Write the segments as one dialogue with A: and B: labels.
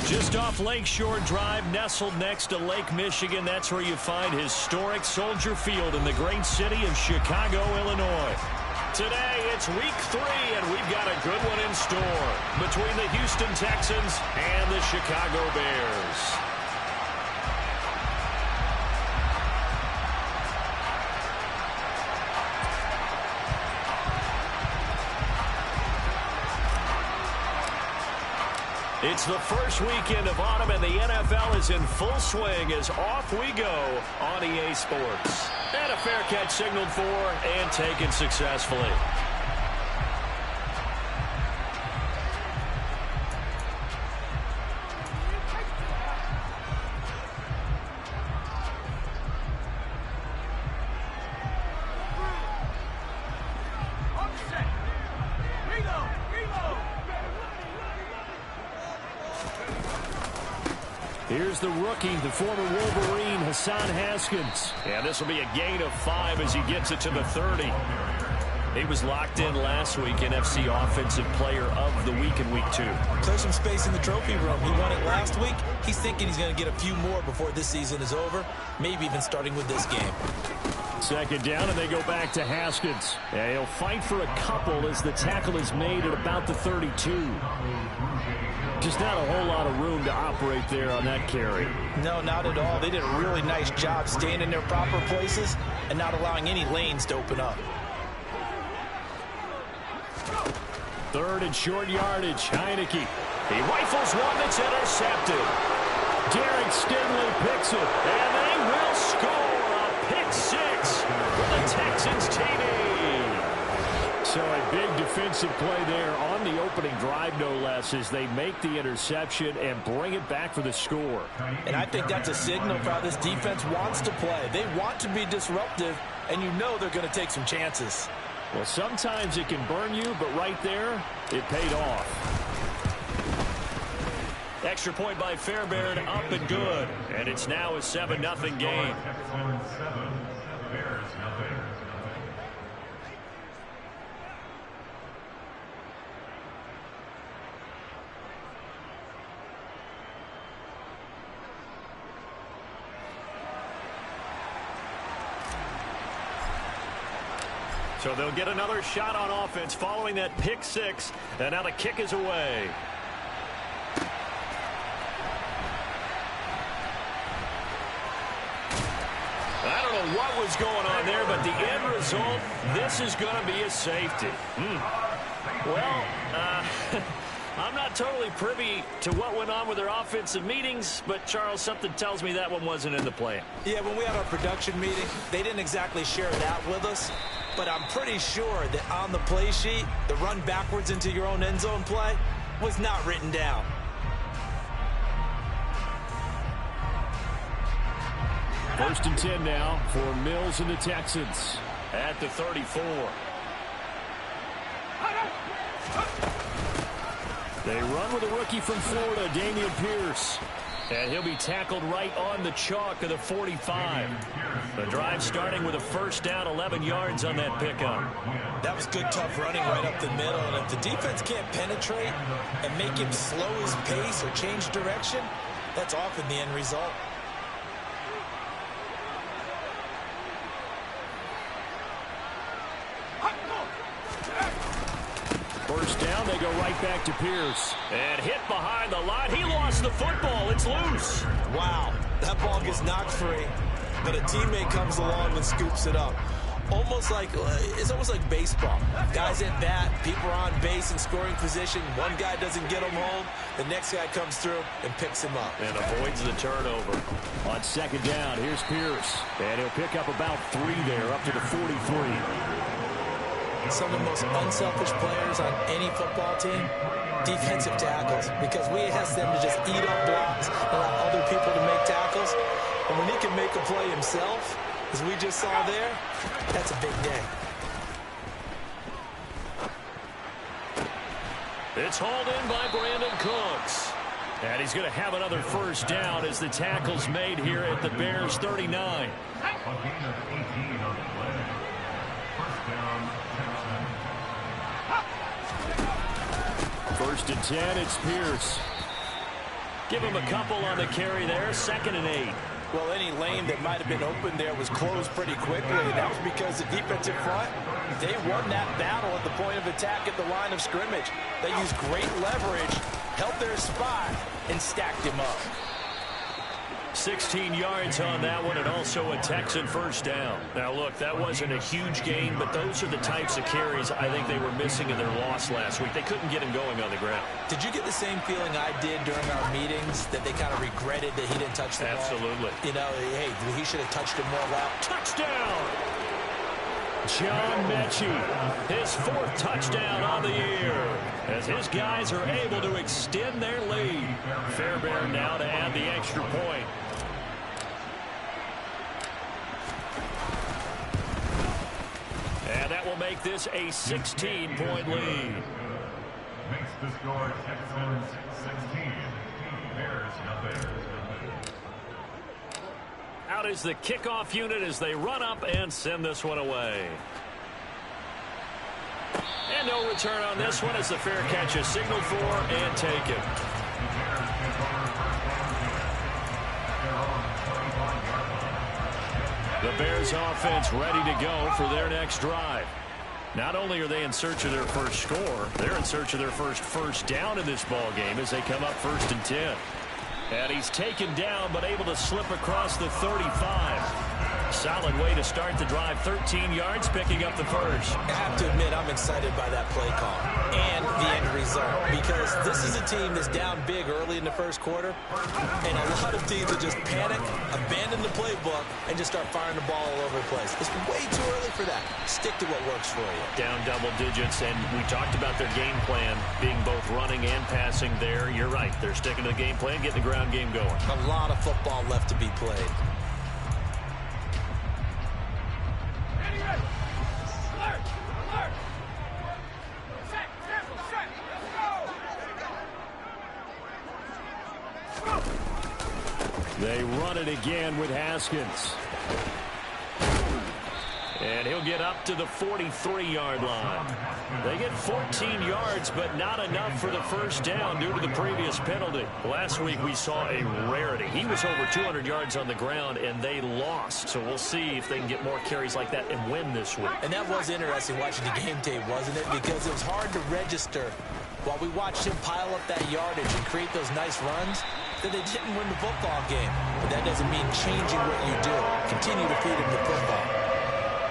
A: Just off Lakeshore Drive, nestled next to Lake Michigan. That's where you find historic Soldier Field in the great city of Chicago, Illinois. Today, it's week 3, and we've got a good one in store between the Houston Texans and the Chicago Bears. It's the first weekend of autumn, and the NFL is in full swing as off we go on EA Sports. And a fair catch signaled for and taken successfully. Here's the rookie, the former Wolverine, Hassan Haskins. And this will be a gain of 5 as he gets it to the 30. He was locked in last week, NFC Offensive Player of the Week in Week 2.
B: Clear some space in the trophy room. He won it last week. He's thinking he's going to get a few more before this season is over, maybe even starting with this game.
A: Second down, and they go back to Haskins. And he'll fight for a couple as the tackle is made at about the 32. Just not a whole lot of room to operate there on that carry.
B: No, not at all. They did a really nice job staying in their proper places and not allowing any lanes to open up.
A: Third and short yardage. Heineke. He rifles one that's intercepted. Derek Stingley picks it, and they will score a pick 6 for the Texans TD. So a big defensive play there on the opening drive, no less, as they make the interception and bring it back for the score.
B: And I think that's a signal for how this defense wants to play. They want to be disruptive, and you know they're going to take some chances.
A: Well, sometimes it can burn you, but right there, it paid off. Extra point by Fairbairn, up and good. And it's now a 7-0 game. So they'll get another shot on offense following that pick 6. And now the kick is away. I don't know what was going on there, but the end result, this is going to be a safety. Well, I'm not totally privy to what went on with their offensive meetings, but, Charles, something tells me that one wasn't in the plan.
B: Yeah, when we had our production meeting, they didn't exactly share that with us, but I'm pretty sure that on the play sheet, the run backwards into your own end zone play was not written down.
A: First and 10 now for Mills and the Texans at the 34. They run with a rookie from Florida, Dameon Pierce. And he'll be tackled right on the chalk of the 45. The drive starting with a first down, 11 yards on that pickup.
B: That was good, tough running right up the middle. And if the defense can't penetrate and make him slow his pace or change direction, that's often the end result.
A: First down, they go right back to Pierce. And hit behind the line. He lost the football. It's loose.
B: Wow, that ball gets knocked free, but a teammate comes along and scoops it up. It's almost like baseball. Guys at bat, people are on base in scoring position. One guy doesn't get him home. The next guy comes through and picks him up.
A: And avoids the turnover. On second down, here's Pierce. And he'll pick up about 3 there, up to the 43.
B: Some of the most unselfish players on any football team, defensive tackles, because we ask them to just eat up blocks, allow other people to make tackles. And when he can make a play himself, as we just saw there, that's a big day.
A: It's hauled in by Brandon Cooks. And he's going to have another first down as the tackle's made here at the Bears 39. First and 10, it's Pierce. Give him a couple on the carry there, 2nd and 8.
B: Well, any lane that might have been open there was closed pretty quickly, and that was because the defensive front, they won that battle at the point of attack at the line of scrimmage. They used great leverage, held their spot, and stacked him up.
A: 16 yards on that one, and also a Texan first down. Now, look, that wasn't a huge gain, but those are the types of carries I think they were missing in their loss last week. They couldn't get him going on the ground. Did you get the same feeling I did during our meetings, that they kind of regretted that he didn't touch the ball? Absolutely. You know, hey, he should have touched it more loud. Touchdown! John Mechie, his 4th touchdown on the year, as his guys are able to extend their lead. Fairbairn now to add the extra point. And that will make this a 16-point lead.
C: Makes the score Texans 16. Bears nothing.
A: Out is the kickoff unit as they run up and send this one away. And no return on this one as the fair catch is signaled for and taken. The Bears offense ready to go for their next drive. Not only are they in search of their first score, they're in search of their first down in this ball game as they come up 1st and 10. And he's taken down but able to slip across the 35. Solid way to start the drive. 13 yards, picking up the first.
B: I have to admit, I'm excited by that play call and the end result, because this is a team that's down big early in the first quarter, and a lot of teams that just panic, abandon the playbook, and just start firing the ball all over the place. It's way too early for that. Stick to what works for you.
A: Down double digits, and we talked about their game plan being both running and passing there. You're right. They're sticking to the game plan, getting the ground game going.
B: A lot of football left to be played.
A: They run it again with Haskins. And he'll get up to the 43-yard line. They get 14 yards, but not enough for the first down due to the previous penalty. Last week we saw a rarity. He was over 200 yards on the ground, and they lost. So we'll see if they can get more carries like that and win this week.
B: And that was interesting watching the game tape, wasn't it? Because it was hard to register while we watched him pile up that yardage and create those nice runs, that they didn't win the football game. But that doesn't mean changing what you do. Continue to feed him the football.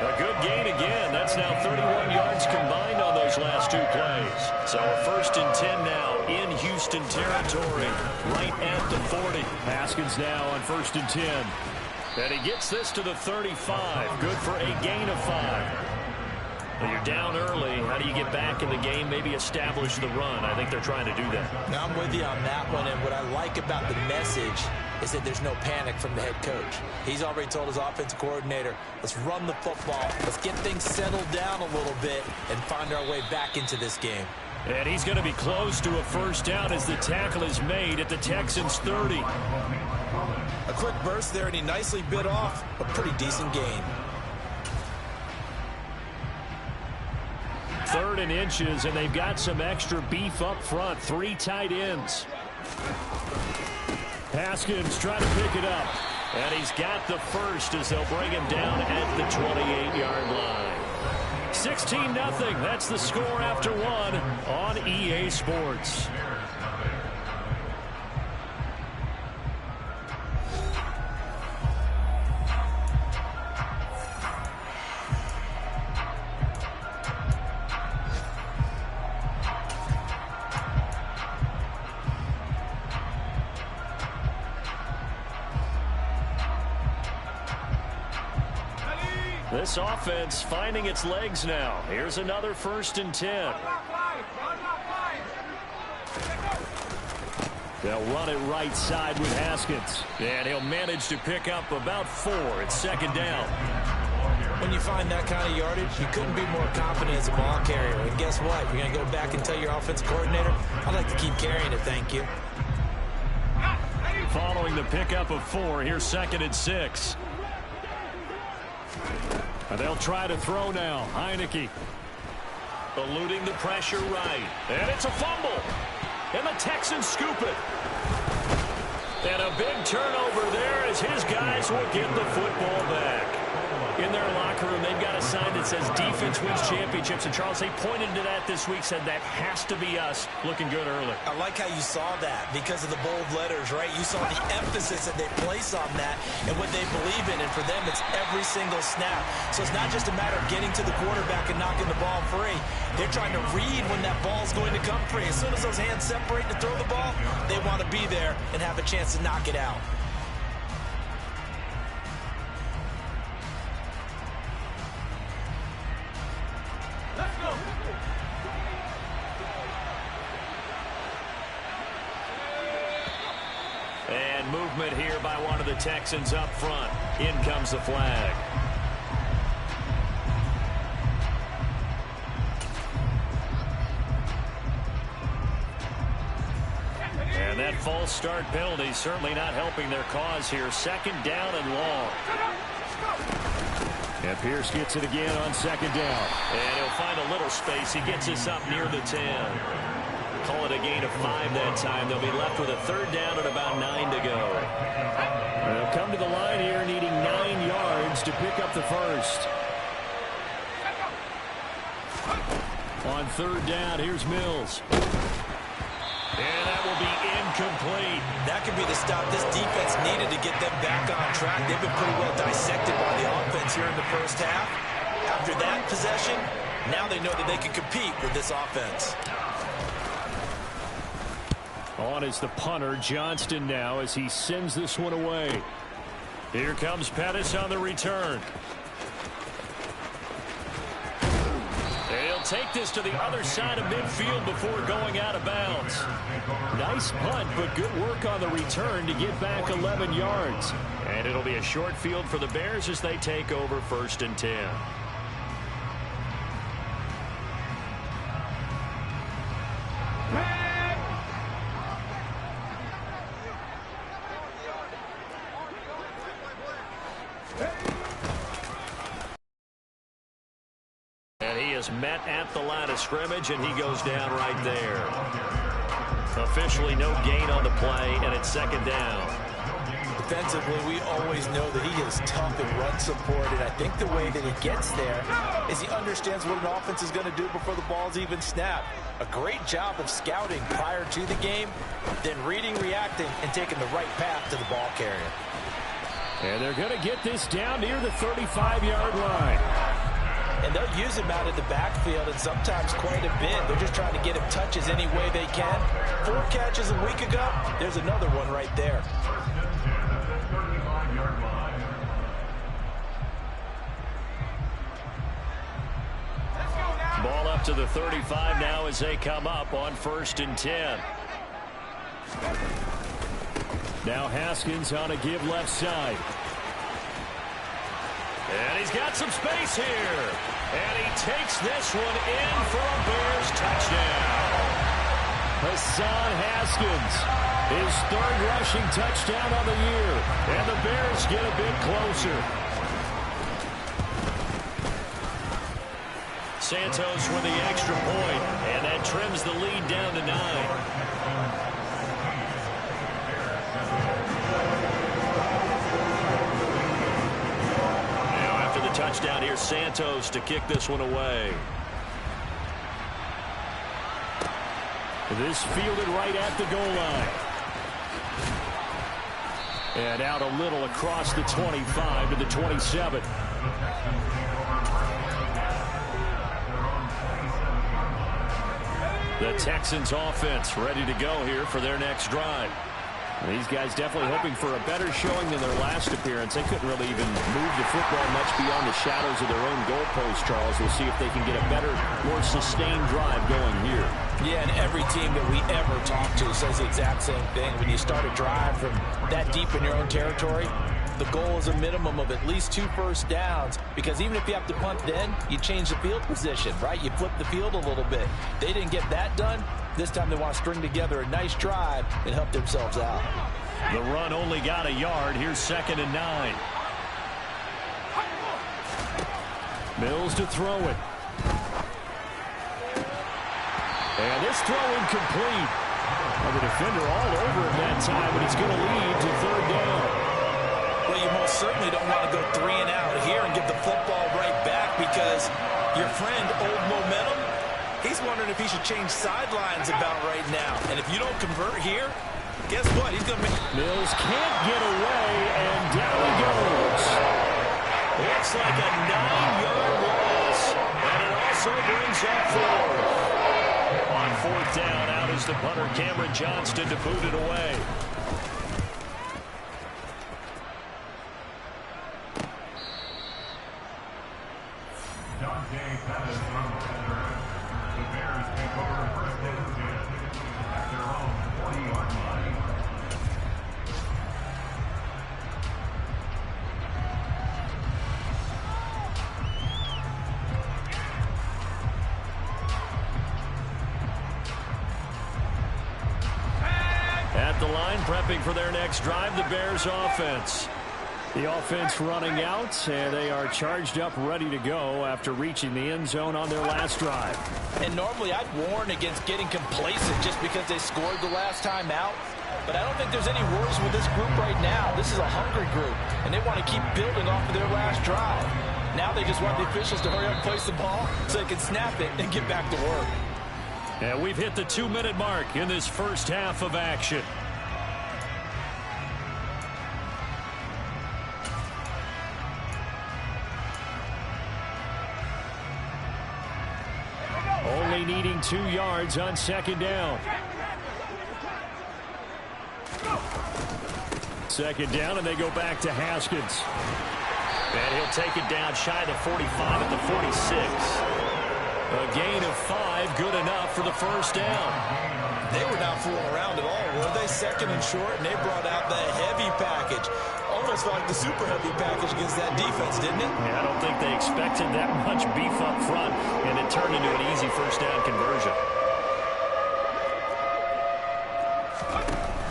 A: A good gain again. That's now 31 yards combined on those last 2 plays. So a 1st and 10 now in Houston territory, right at the 40. Haskins now on 1st and 10. And he gets this to the 35. Good for a gain of 5. Well, you're down early. How do you get back in the game? Maybe establish the run. I think they're trying to do that.
B: Now, I'm with you on that one, and what I like about the message is that there's no panic from the head coach. He's already told his offensive coordinator, let's run the football, let's get things settled down a little bit and find our way back into this game.
A: And he's going to be close to a first down as the tackle is made at the Texans' 30.
B: A quick burst there, and he nicely bit off a pretty decent gain.
A: 3rd and inches, and they've got some extra beef up front. 3 tight ends. Haskins trying to pick it up. And he's got the first as they'll bring him down at the 28-yard line. 16-0. That's the score after 1 on EA Sports. This offense finding its legs now. Here's another 1st and 10. They'll run it right side with Haskins. And he'll manage to pick up about 4. It's 2nd down.
B: When you find that kind of yardage, you couldn't be more confident as a ball carrier. And guess what? You're going to go back and tell your offensive coordinator, I'd like to keep carrying it, thank you.
A: Following the pickup of 4, here's 2nd and 6. And they'll try to throw now. Heineke eluding the pressure right. And it's a fumble. And the Texans scoop it. And a big turnover there as his guys will get the football back. In their locker room, they've got a sign that says defense wins championships. And, Charles, they pointed to that this week, said that has to be us. Looking good early.
B: I like how you saw that because of the bold letters, right? You saw the emphasis that they place on that and what they believe in. And for them, it's every single snap. So it's not just a matter of getting to the quarterback and knocking the ball free. They're trying to read when that ball's going to come free. As soon as those hands separate to throw the ball, they want to be there and have a chance to knock it out.
A: And movement here by one of the Texans up front. In comes the flag. And that false start penalty certainly not helping their cause here. Second down and long. And Pierce gets it again on second down. And he'll find a little space. He gets us up near the 10. Call it a gain of 5 that time. They'll be left with a third down and about 9 to go. They'll come to the line here needing 9 yards to pick up the first. On third down, here's Mills. And that will be incomplete.
B: That could be the stop this defense needed to get them back on track. They've been pretty well dissected by the offense here in the first half. After that possession, now they know that they can compete with this offense.
A: On is the punter, Johnston, now as he sends this one away. Here comes Pettis on the return. He'll take this to the other side of midfield before going out of bounds. Nice punt, but good work on the return to get back 11 yards. And it'll be a short field for the Bears as they take over 1st and 10. Met at the line of scrimmage, and he goes down right there. Officially no gain on the play, and it's second down.
B: Defensively, we always know that he is tough in run support, and I think the way that he gets there is he understands what an offense is going to do before the ball's even snapped. A great job of scouting prior to the game, then reading, reacting, and taking the right path to the ball carrier.
A: And they're going to get this down near the 35-yard line.
B: And they'll use him out of the backfield, and sometimes quite a bit. They're just trying to get him touches any way they can. 4 catches a week ago. There's another one right there.
A: Ball up to the 35 now as they come up on 1st and 10. Now Haskins on a give left side. And he's got some space here. And he takes this one in for a Bears touchdown. Hassan Haskins, his 3rd rushing touchdown on the year. And the Bears get a bit closer. Santos with the extra point, and that trims the lead down to 9. Touchdown here, Santos to kick this one away. This fielded right at the goal line. And out a little across the 25 to the 27. The Texans offense ready to go here for their next drive. These guys definitely hoping for a better showing than their last appearance. They couldn't really even move the football much beyond the shadows of their own goalpost, Charles. We'll see if they can get a better, more sustained drive going here.
B: Yeah, and every team that we ever talk to says the exact same thing. When you start a drive from that deep in your own territory, the goal is a minimum of at least 2 first downs, because even if you have to punt then, you change the field position, right? You flip the field a little bit. They didn't get that done. This time they want to string together a nice drive and help themselves out.
A: The run only got a yard. Here's 2nd and 9. Mills to throw it. And this throw incomplete. Well, the defender all over him that time, but it's going to lead to third down.
B: Well, you most certainly don't want to go 3 and out here and give the football right back because your friend, Old Momentum, he's wondering if he should change sidelines about right now. And if you don't convert here, guess what? He's going to make...
A: Mills can't get away, and down he goes. Looks like a 9-yard loss, and it also brings up 4. On fourth down, out is the punter, Cameron Johnston, to boot it away.
C: The Bears take over first and 10 at their own 40-yard line.
A: At the line, prepping for their next drive, the Bears offense. The offense running out, and they are charged up, ready to go after reaching the end zone on their last drive.
B: And normally I'd warn against getting complacent just because they scored the last time out. But I don't think there's any worries with this group right now. This is a hungry group, and they want to keep building off of their last drive. Now they just want the officials to hurry up and place the ball so they can snap it and get back to work.
A: And we've hit the 2-minute mark in this first half of action. Only needing 2 yards on second down. Second down, and they go back to Haskins. And he'll take it down shy of the 45 at the 46. A gain of 5, good enough for the first down.
B: They were not fooling around at all, were they? Second and short, and they brought out the heavy package. Almost like the super heavy package against that defense, didn't it?
A: Yeah, I don't think they expected that much beef up front, and it turned into an easy first down conversion.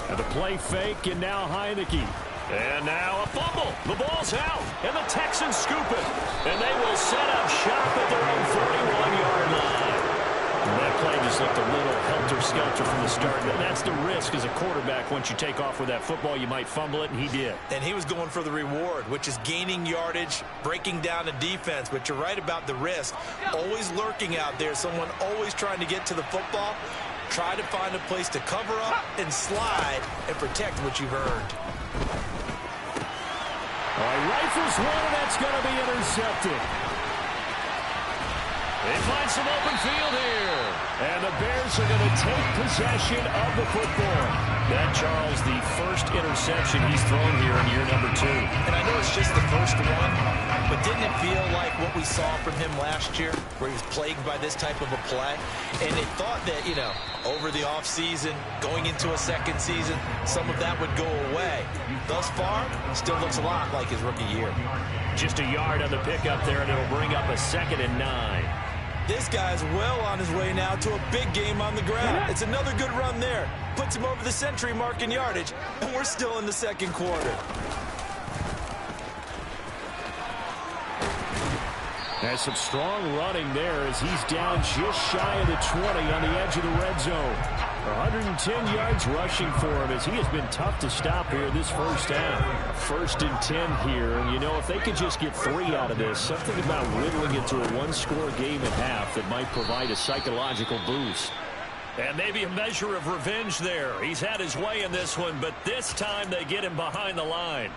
A: And the play fake, and now Heineke. And now a fumble. The ball's out, and the Texans scoop it. And they will set up shop at their own 41-yard line. And that play just looked a little helter-skelter from the start. And that's the risk as a quarterback. Once you take off with that football, you might fumble it, and he did.
B: And he was going for the reward, which is gaining yardage, breaking down a defense. But you're right about the risk. Always lurking out there, someone always trying to get to the football. Try to find a place to cover up and slide and protect what you've earned.
A: Rifles one, and that's going to be intercepted. They find some open field here. And the Bears are going to take possession of the football. That, Charles, the first interception he's thrown here in year number 2.
B: And I know it's just the first one, but didn't it feel like what we saw from him last year, where he was plagued by this type of a play? And they thought that, you know, over the offseason, going into a second season, some of that would go away. Thus far, still looks a lot like his rookie year.
A: Just a yard on the pickup there, and it'll bring up a 2nd and 9.
B: This guy's well on his way now to a big game on the ground. It's another good run there. Puts him over the century mark in yardage, and we're still in the second quarter.
A: There's some strong running there as he's down just shy of the 20 on the edge of the red zone. 110 yards rushing for him as he has been tough to stop here this first half. 1st and 10 here, and you know, if they could just get 3 out of this, something about whittling it to a 1-score game at half that might provide a psychological boost. And maybe a measure of revenge there. He's had his way in this one, but this time they get him behind the line.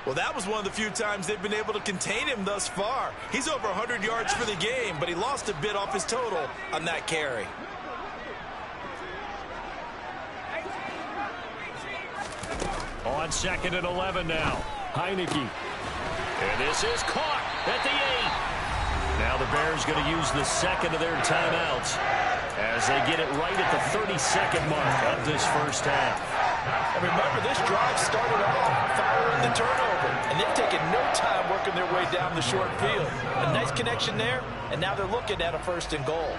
B: Well, that was one of the few times they've been able to contain him thus far. He's over 100 yards for the game, but he lost a bit off his total on that carry.
A: On 2nd and 11 now. Heineke. And this is caught at the 8. Now the Bears going to use the 2nd of their timeouts as they get it right at the 32nd mark of this first half.
B: And remember, this drive started off following the turnover, and they've taken no time working their way down the short field. A nice connection there, and now they're looking at a 1st and goal.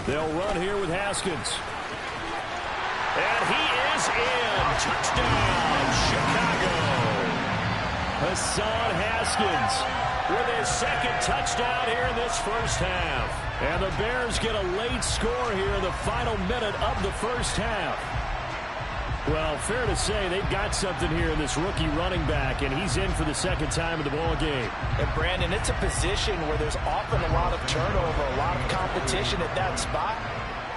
A: They'll run here with Haskins. And he is in. Touchdown, Chicago. Hassan Haskins with his second touchdown here in this first half. And the Bears get a late score here in the final minute of the first half. Well, fair to say they've got something here in this rookie running back, and he's in for the second time of the ball game.
B: And, Brandon, it's a position where there's often a lot of turnover, a lot of competition at that spot.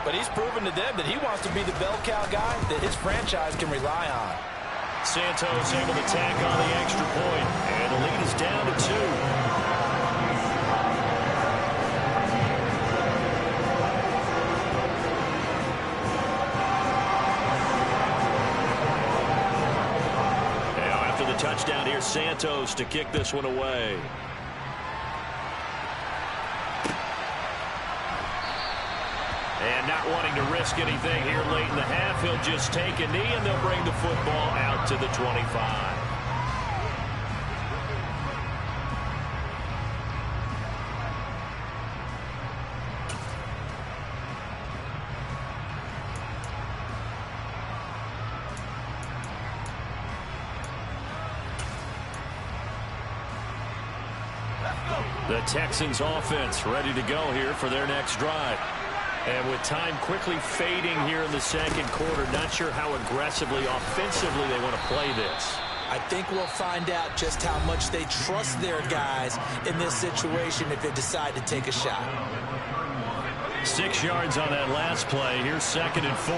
B: But he's proven to them that he wants to be the bell cow guy that his franchise can rely on.
A: Santos able to tack on the extra point, and the lead is down to 2. Touchdown here, Santos to kick this one away. And not wanting to risk anything here late in the half, he'll just take a knee and they'll bring the football out to the 25. The Texans offense ready to go here for their next drive. And with time quickly fading here in the second quarter, not sure how aggressively, offensively they want to play this.
B: I think we'll find out just how much they trust their guys in this situation if they decide to take a shot.
A: 6 yards on that last play. Here's 2nd and 4.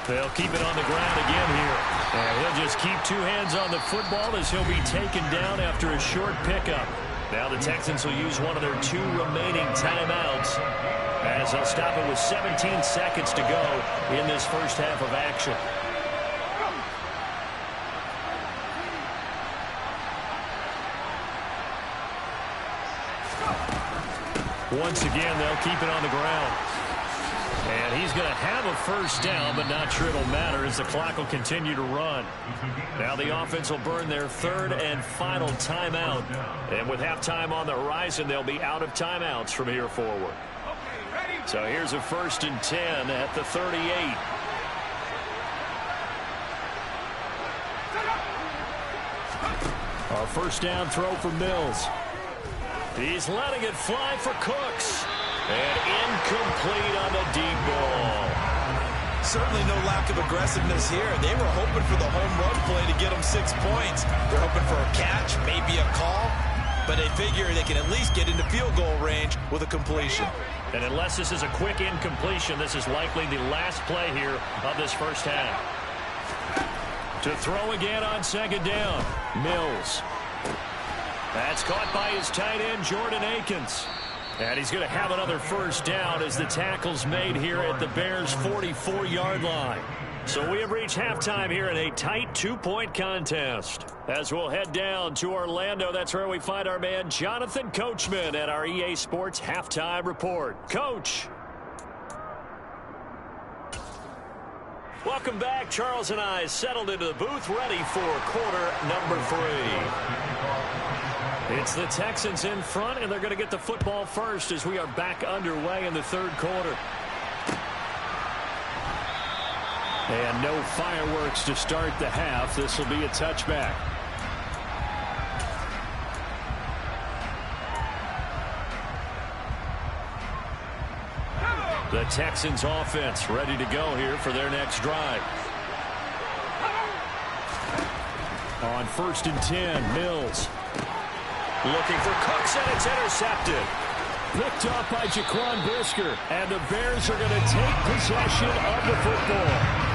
A: They'll keep it on the ground again here. And he'll just keep 2 hands on the football as he'll be taken down after a short pickup. Now the Texans will use one of their 2 remaining timeouts as they'll stop it with 17 seconds to go in this first half of action. Once again, they'll keep it on the ground. And he's going to have a first down, but not sure it'll matter as the clock will continue to run. Now the offense will burn their 3rd and final timeout. And with halftime on the horizon, they'll be out of timeouts from here forward. So here's a 1st and 10 at the 38. A first down throw for Mills. He's letting it fly for Cooks. And incomplete on the deep ball.
B: Certainly no lack of aggressiveness here. They were hoping for the home run play to get them 6 points. They're hoping for a catch, maybe a call. But they figure they can at least get into field goal range with a completion.
A: And unless this is a quick incompletion, this is likely the last play here of this first half. To throw again on 2nd down. Mills. That's caught by his tight end, Jordan Akins. And he's going to have another first down as the tackle's made here at the Bears' 44-yard line. So we have reached halftime here in a tight 2-point contest. As we'll head down to Orlando, that's where we find our man Jonathan Coachman at our EA Sports Halftime Report. Coach. Welcome back. Charles and I settled into the booth ready for quarter number 3. It's the Texans in front, and they're going to get the football first as we are back underway in the 3rd quarter. And no fireworks to start the half. This will be a touchback. The Texans offense ready to go here for their next drive. On 1st and 10, Mills. Looking for Cooks, and it's intercepted. Picked off by Jaquan Brisker, and the Bears are going to take possession of the football.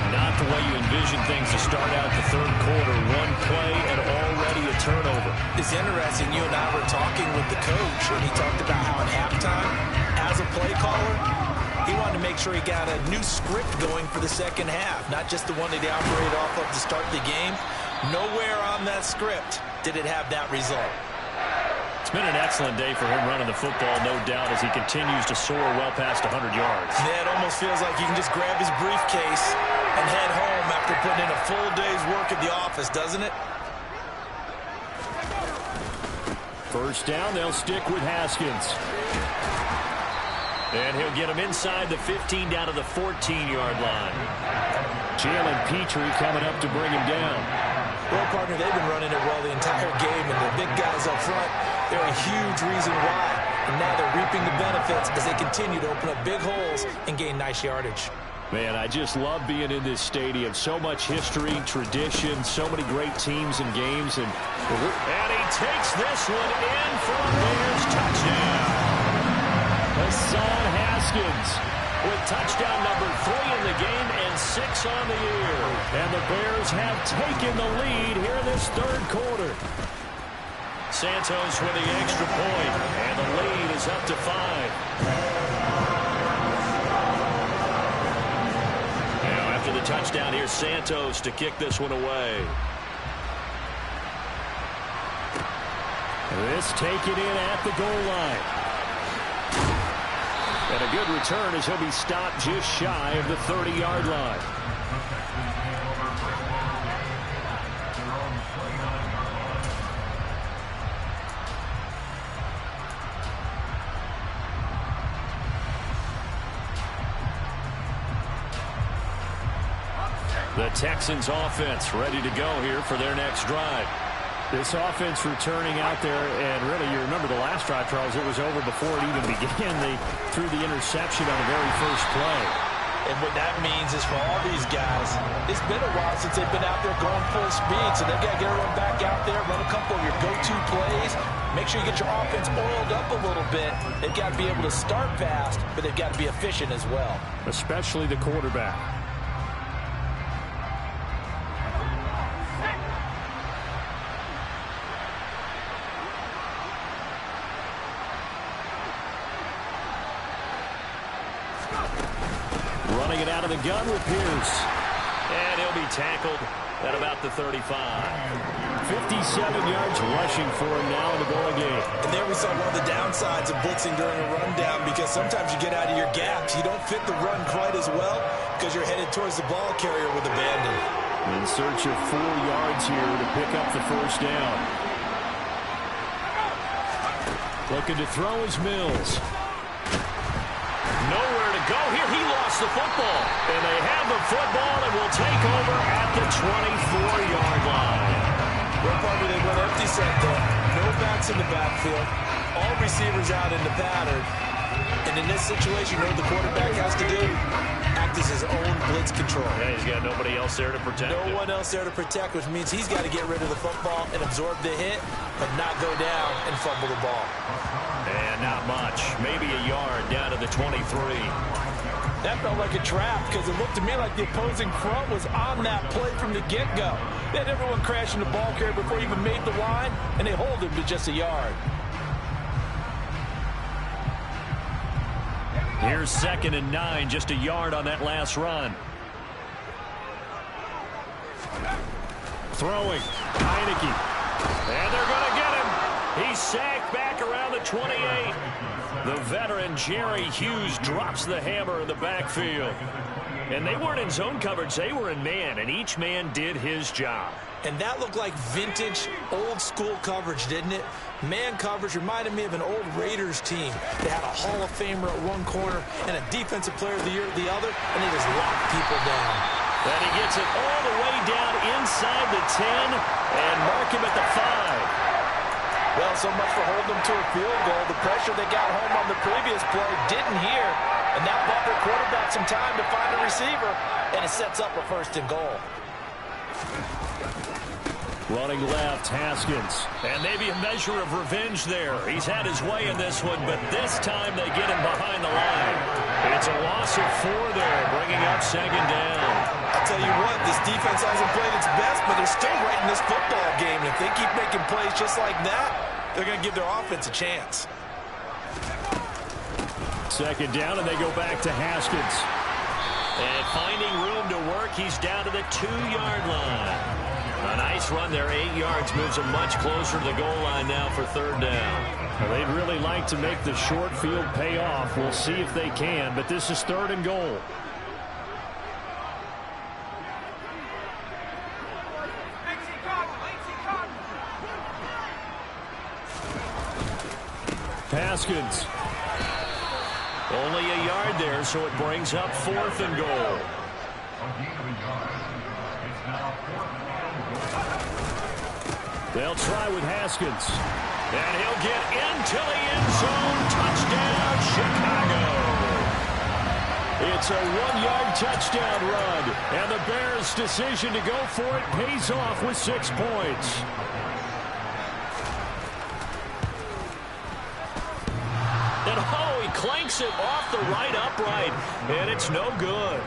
A: Not the way you envision things to start out the 3rd quarter. 1 play and already a turnover.
B: It's interesting. You and I were talking with the coach, and he talked about how at halftime, as a play caller, he wanted to make sure he got a new script going for the second half, not just the one that he operated off of to start the game. Nowhere on that script did it have that result.
A: It's been an excellent day for him running the football, no doubt, as he continues to soar well past 100 yards.
B: Yeah, it almost feels like you can just grab his briefcase and head home after putting in a full day's work at the office, doesn't it?
A: First down, they'll stick with Haskins. And he'll get him inside the 15 down to the 14-yard line. Jalen Petrie coming up to bring him down.
B: Well, partner, they've been running it well the entire game, and the big guys up front, they're a huge reason why. And now they're reaping the benefits as they continue to open up big holes and gain nice yardage.
A: Man, I just love being in this stadium. So much history, tradition, so many great teams and games. And he takes this one in for a Bears touchdown. Hassan Haskins with touchdown number 3 in the game and 6 on the year. And the Bears have taken the lead here in this third quarter. Santos with the extra point, and the lead is up to 5. After the touchdown, here's Santos to kick this one away. This taken in at the goal line. And a good return as he'll be stopped just shy of the 30-yard line. The Texans offense ready to go here for their next drive. This offense returning out there, and really you remember the last drive, Charles, it was over before it even began. They threw the interception on the very first play.
B: And what that means is for all these guys, it's been a while since they've been out there going full speed, so they've got to get everyone back out there, run a couple of your go-to plays, make sure you get your offense oiled up a little bit. They've got to be able to start fast, but they've got to be efficient as well.
A: Especially the quarterback. Running it out of the gun with Pierce. And he'll be tackled at about the 35. 57 yards rushing for him now in the ball game.
B: And there we saw one of the downsides of blitzing during a rundown, because sometimes you get out of your gaps. You don't fit the run quite as well because you're headed towards the ball carrier with abandon.
A: In search of 4 yards here to pick up the first down. Looking to throw is Mills. Nowhere to go here. He lost the football. And they have the football and will take over at the 24-yard line.
B: Well, partner, they went empty set there. No backs in the backfield. All receivers out in the pattern. And in this situation, you know what the quarterback has to do? Act as his own blitz control.
A: Yeah, he's got nobody else there to protect him.
B: No one else there to protect, which means he's got to get rid of the football and absorb the hit, but not go down and fumble the ball.
A: And not much. Maybe a yard down to the 23.
B: That felt like a trap because it looked to me like the opposing front was on that play from the get-go. They had everyone crashing the ball carrier before he even made the line, and they hold him to just a yard.
A: Here's 2nd and 9, just a yard on that last run. Throwing, Heineke. And they're going to get him. He's sacked back around the 28. The veteran Jerry Hughes drops the hammer in the backfield. And they weren't in zone coverage, they were in man, and each man did his job.
B: And that looked like vintage, old-school coverage, didn't it? Man coverage reminded me of an old Raiders team. They had a Hall of Famer at one corner and a Defensive Player of the Year at the other, and they just locked people down.
A: And he gets it all the way down inside the 10 and mark him at the 5.
B: Well, so much for holding them to a field goal. The pressure they got home on the previous play didn't hear, and that bought their quarterback some time to find a receiver, and it sets up a 1st and goal.
A: Running left, Haskins. And maybe a measure of revenge there. He's had his way in this one, but this time they get him behind the line. It's a loss of 4 there, bringing up 2nd down.
B: I'll tell you what, this defense hasn't played its best, but they're still right in this football game. And if they keep making plays just like that, they're going to give their offense a chance.
A: 2nd down, and they go back to Haskins. And finding room to work, he's down to the 2-yard line. A nice run there, 8 yards, moves him much closer to the goal line now for 3rd down. Well, they'd really like to make the short field pay off. We'll see if they can, but this is 3rd and goal. Haskins. Only a yard there, so it brings up 4th and goal. They'll try with Haskins. And he'll get into the end zone. Touchdown, Chicago. It's a 1-yard touchdown run. And the Bears' decision to go for it pays off with 6 points. And oh, he clanks it off the right upright. And it's no good.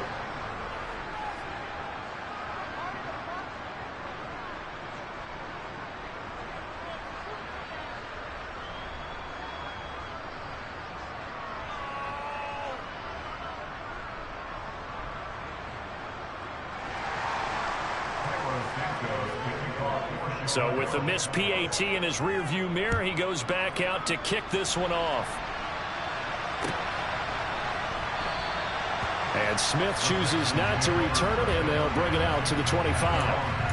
A: So with the missed PAT in his rearview mirror, he goes back out to kick this one off. And Smith chooses not to return it, and they'll bring it out to the 25.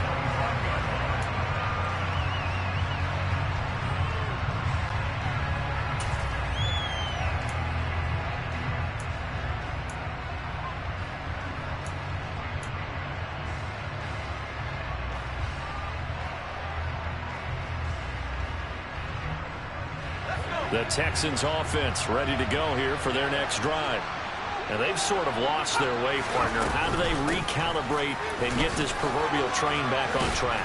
A: The Texans offense ready to go here for their next drive. And they've sort of lost their way, partner. How do they recalibrate and get this proverbial train back on track?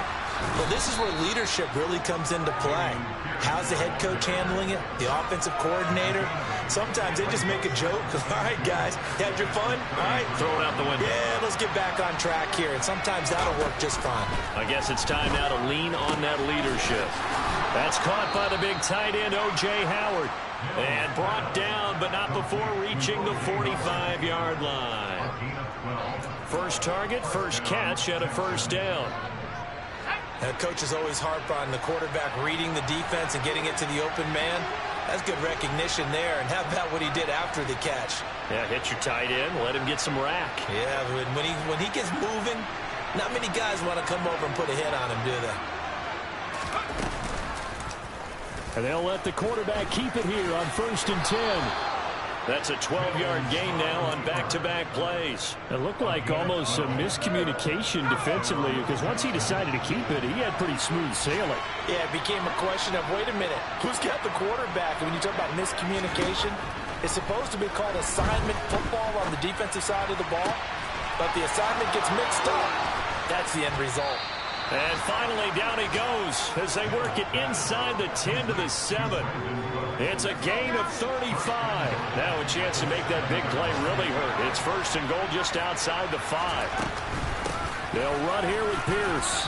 B: Well, this is where leadership really comes into play. How's the head coach handling it? The offensive coordinator? Sometimes they just make a joke. All right, guys, you had your fun? All right.
A: Throw it out the window.
B: Yeah, let's get back on track here. And sometimes that'll work just fine.
A: I guess it's time now to lean on that leadership. That's caught by the big tight end, O.J. Howard. And brought down, but not before reaching the 45-yard line. First target, first catch, and a first down.
B: Coaches always harp on the quarterback reading the defense and getting it to the open man. That's good recognition there. And how about what he did after the catch?
A: Yeah, hit your tight end, let him get some rack.
B: Yeah, when he gets moving, not many guys want to come over and put a hit on him, do they?
A: And they'll let the quarterback keep it here on 1st and 10. That's a 12-yard gain now on back-to-back plays. It looked like almost a miscommunication defensively because once he decided to keep it, he had pretty smooth sailing.
B: Yeah, it became a question of, wait a minute, who's got the quarterback? And when you talk about miscommunication, it's supposed to be called assignment football on the defensive side of the ball, but the assignment gets mixed up. That's the end result.
A: And finally, down he goes as they work it inside the 10 to the 7. It's a gain of 35. Now a chance to make that big play really hurt. It's 1st and goal just outside the 5. They'll run here with Pierce.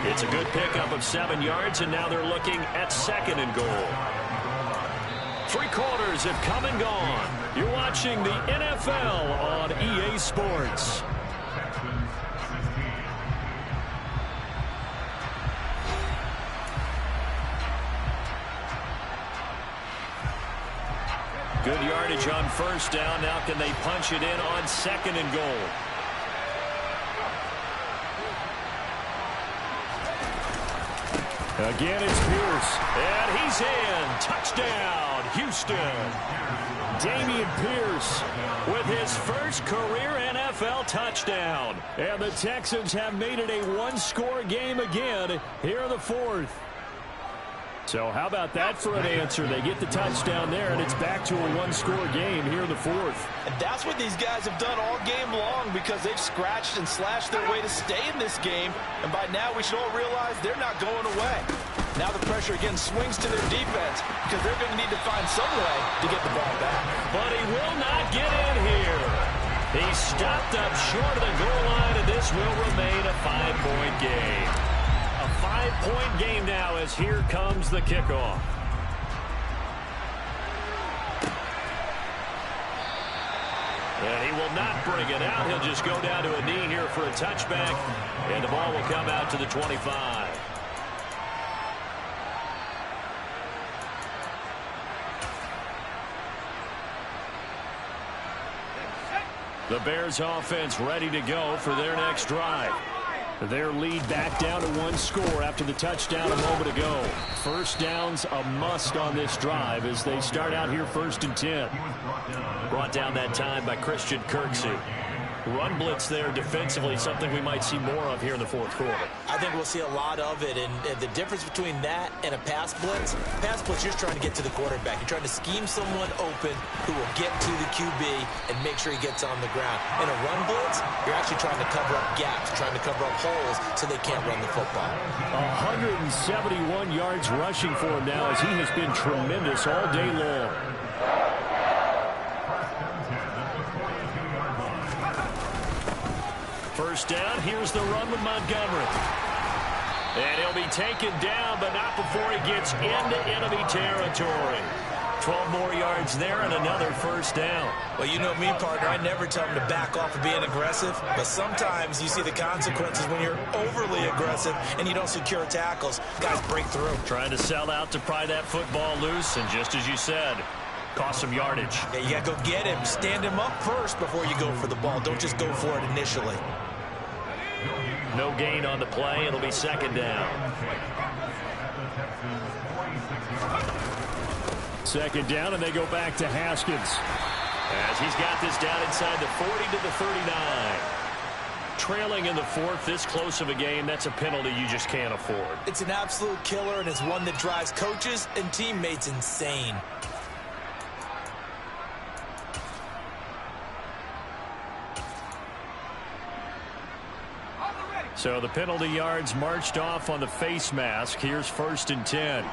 A: It's a good pickup of 7 yards, and now they're looking at 2nd and goal. 3 quarters have come and gone. You're watching the NFL on EA Sports. Good yardage on 1st down. Now can they punch it in on 2nd and goal? Again, it's Pierce. And he's in. Touchdown, Houston. Damian Pierce with his first career NFL touchdown. And the Texans have made it a 1-score game again here in the 4th. So how about that for an answer? They get the touchdown there, and it's back to a 1-score game here in the 4th.
B: And that's what these guys have done all game long because they've scratched and slashed their way to stay in this game. And by now, we should all realize they're not going away. Now the pressure again swings to their defense because they're going to need to find some way to get the ball back.
A: But he will not get in here. He stopped up short of the goal line, and this will remain a 5-point game. A 5-point game now as here comes the kickoff. And he will not bring it out. He'll just go down to a knee here for a touchback. And the ball will come out to the 25. The Bears offense ready to go for their next drive. Their lead back down to 1 score after the touchdown a moment ago. First down's a must on this drive as they start out here 1st and 10. Brought down that time by Christian Kirksey. Run blitz there defensively, something we might see more of here in the fourth quarter.
B: I think we'll see a lot of it, and the difference between that and a pass blitz, you're just trying to get to the quarterback. You're trying to scheme someone open who will get to the QB and make sure he gets on the ground. In a run blitz, you're actually trying to cover up gaps, trying to cover up holes so they can't run the football.
A: 171 yards rushing for him now as he has been tremendous all day long. First down, here's the run with Montgomery. And he'll be taken down, but not before he gets into enemy territory. 12 more yards there and another first down.
B: Well, you know me, partner. I never tell him to back off of being aggressive, but sometimes you see the consequences when you're overly aggressive and you don't secure tackles. Guys break through.
A: Trying to sell out to pry that football loose, and just as you said, cost some yardage.
B: Yeah, you got to go get him. Stand him up first before you go for the ball. Don't just go for it initially.
A: No gain on the play. It'll be second down. Second down, and they go back to Haskins. As he's got this down inside the 40 to the 39. Trailing in the fourth, this close of a game, that's a penalty you just can't afford.
B: It's an absolute killer, and it's one that drives coaches and teammates insane.
A: So the penalty yards marched off on the face mask. Here's first and 10.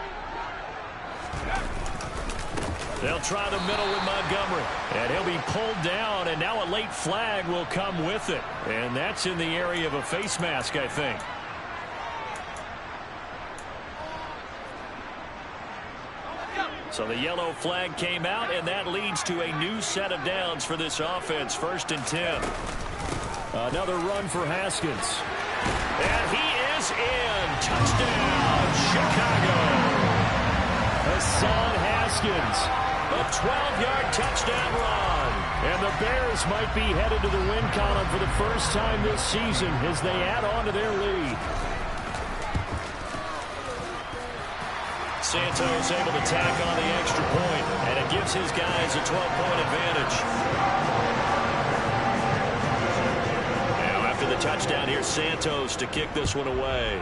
A: They'll try the middle with Montgomery. And he'll be pulled down, and now a late flag will come with it. And that's in the area of a face mask, I think. So the yellow flag came out, and that leads to a new set of downs for this offense. First and 10. Another run for Haskins. And he is in. Touchdown, Chicago. Hassan Haskins. A 12-yard touchdown run. And the Bears might be headed to the win column for the first time this season as they add on to their lead. Santos able to tack on the extra point, and it gives his guys a 12-point advantage. Now after the touchdown, here's Santos to kick this one away.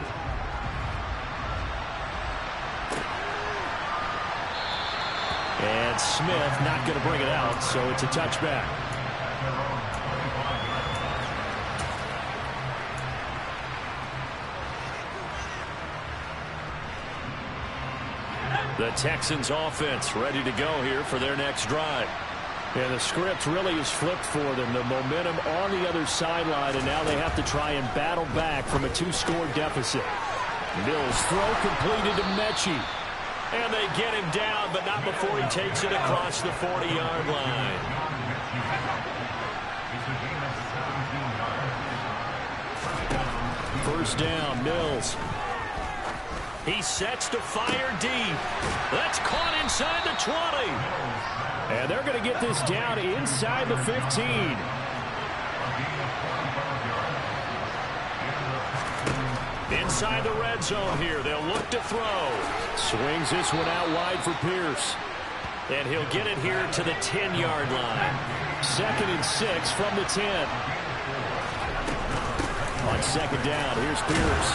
A: And Smith not going to bring it out, so it's a touchback. The Texans offense ready to go here for their next drive. And the script really is flipped for them. The momentum on the other sideline, and now they have to try and battle back from a 2-score deficit. Mills throw completed to Mechie. And they get him down, but not before he takes it across the 40-yard line. First down, Mills. He sets to fire deep. That's caught inside the 20. And they're going to get this down inside the 15. Inside the red zone here. They'll look to throw. Swings this one out wide for Pierce. And he'll get it here to the 10-yard line. 2nd and 6 from the 10. On second down, here's Pierce.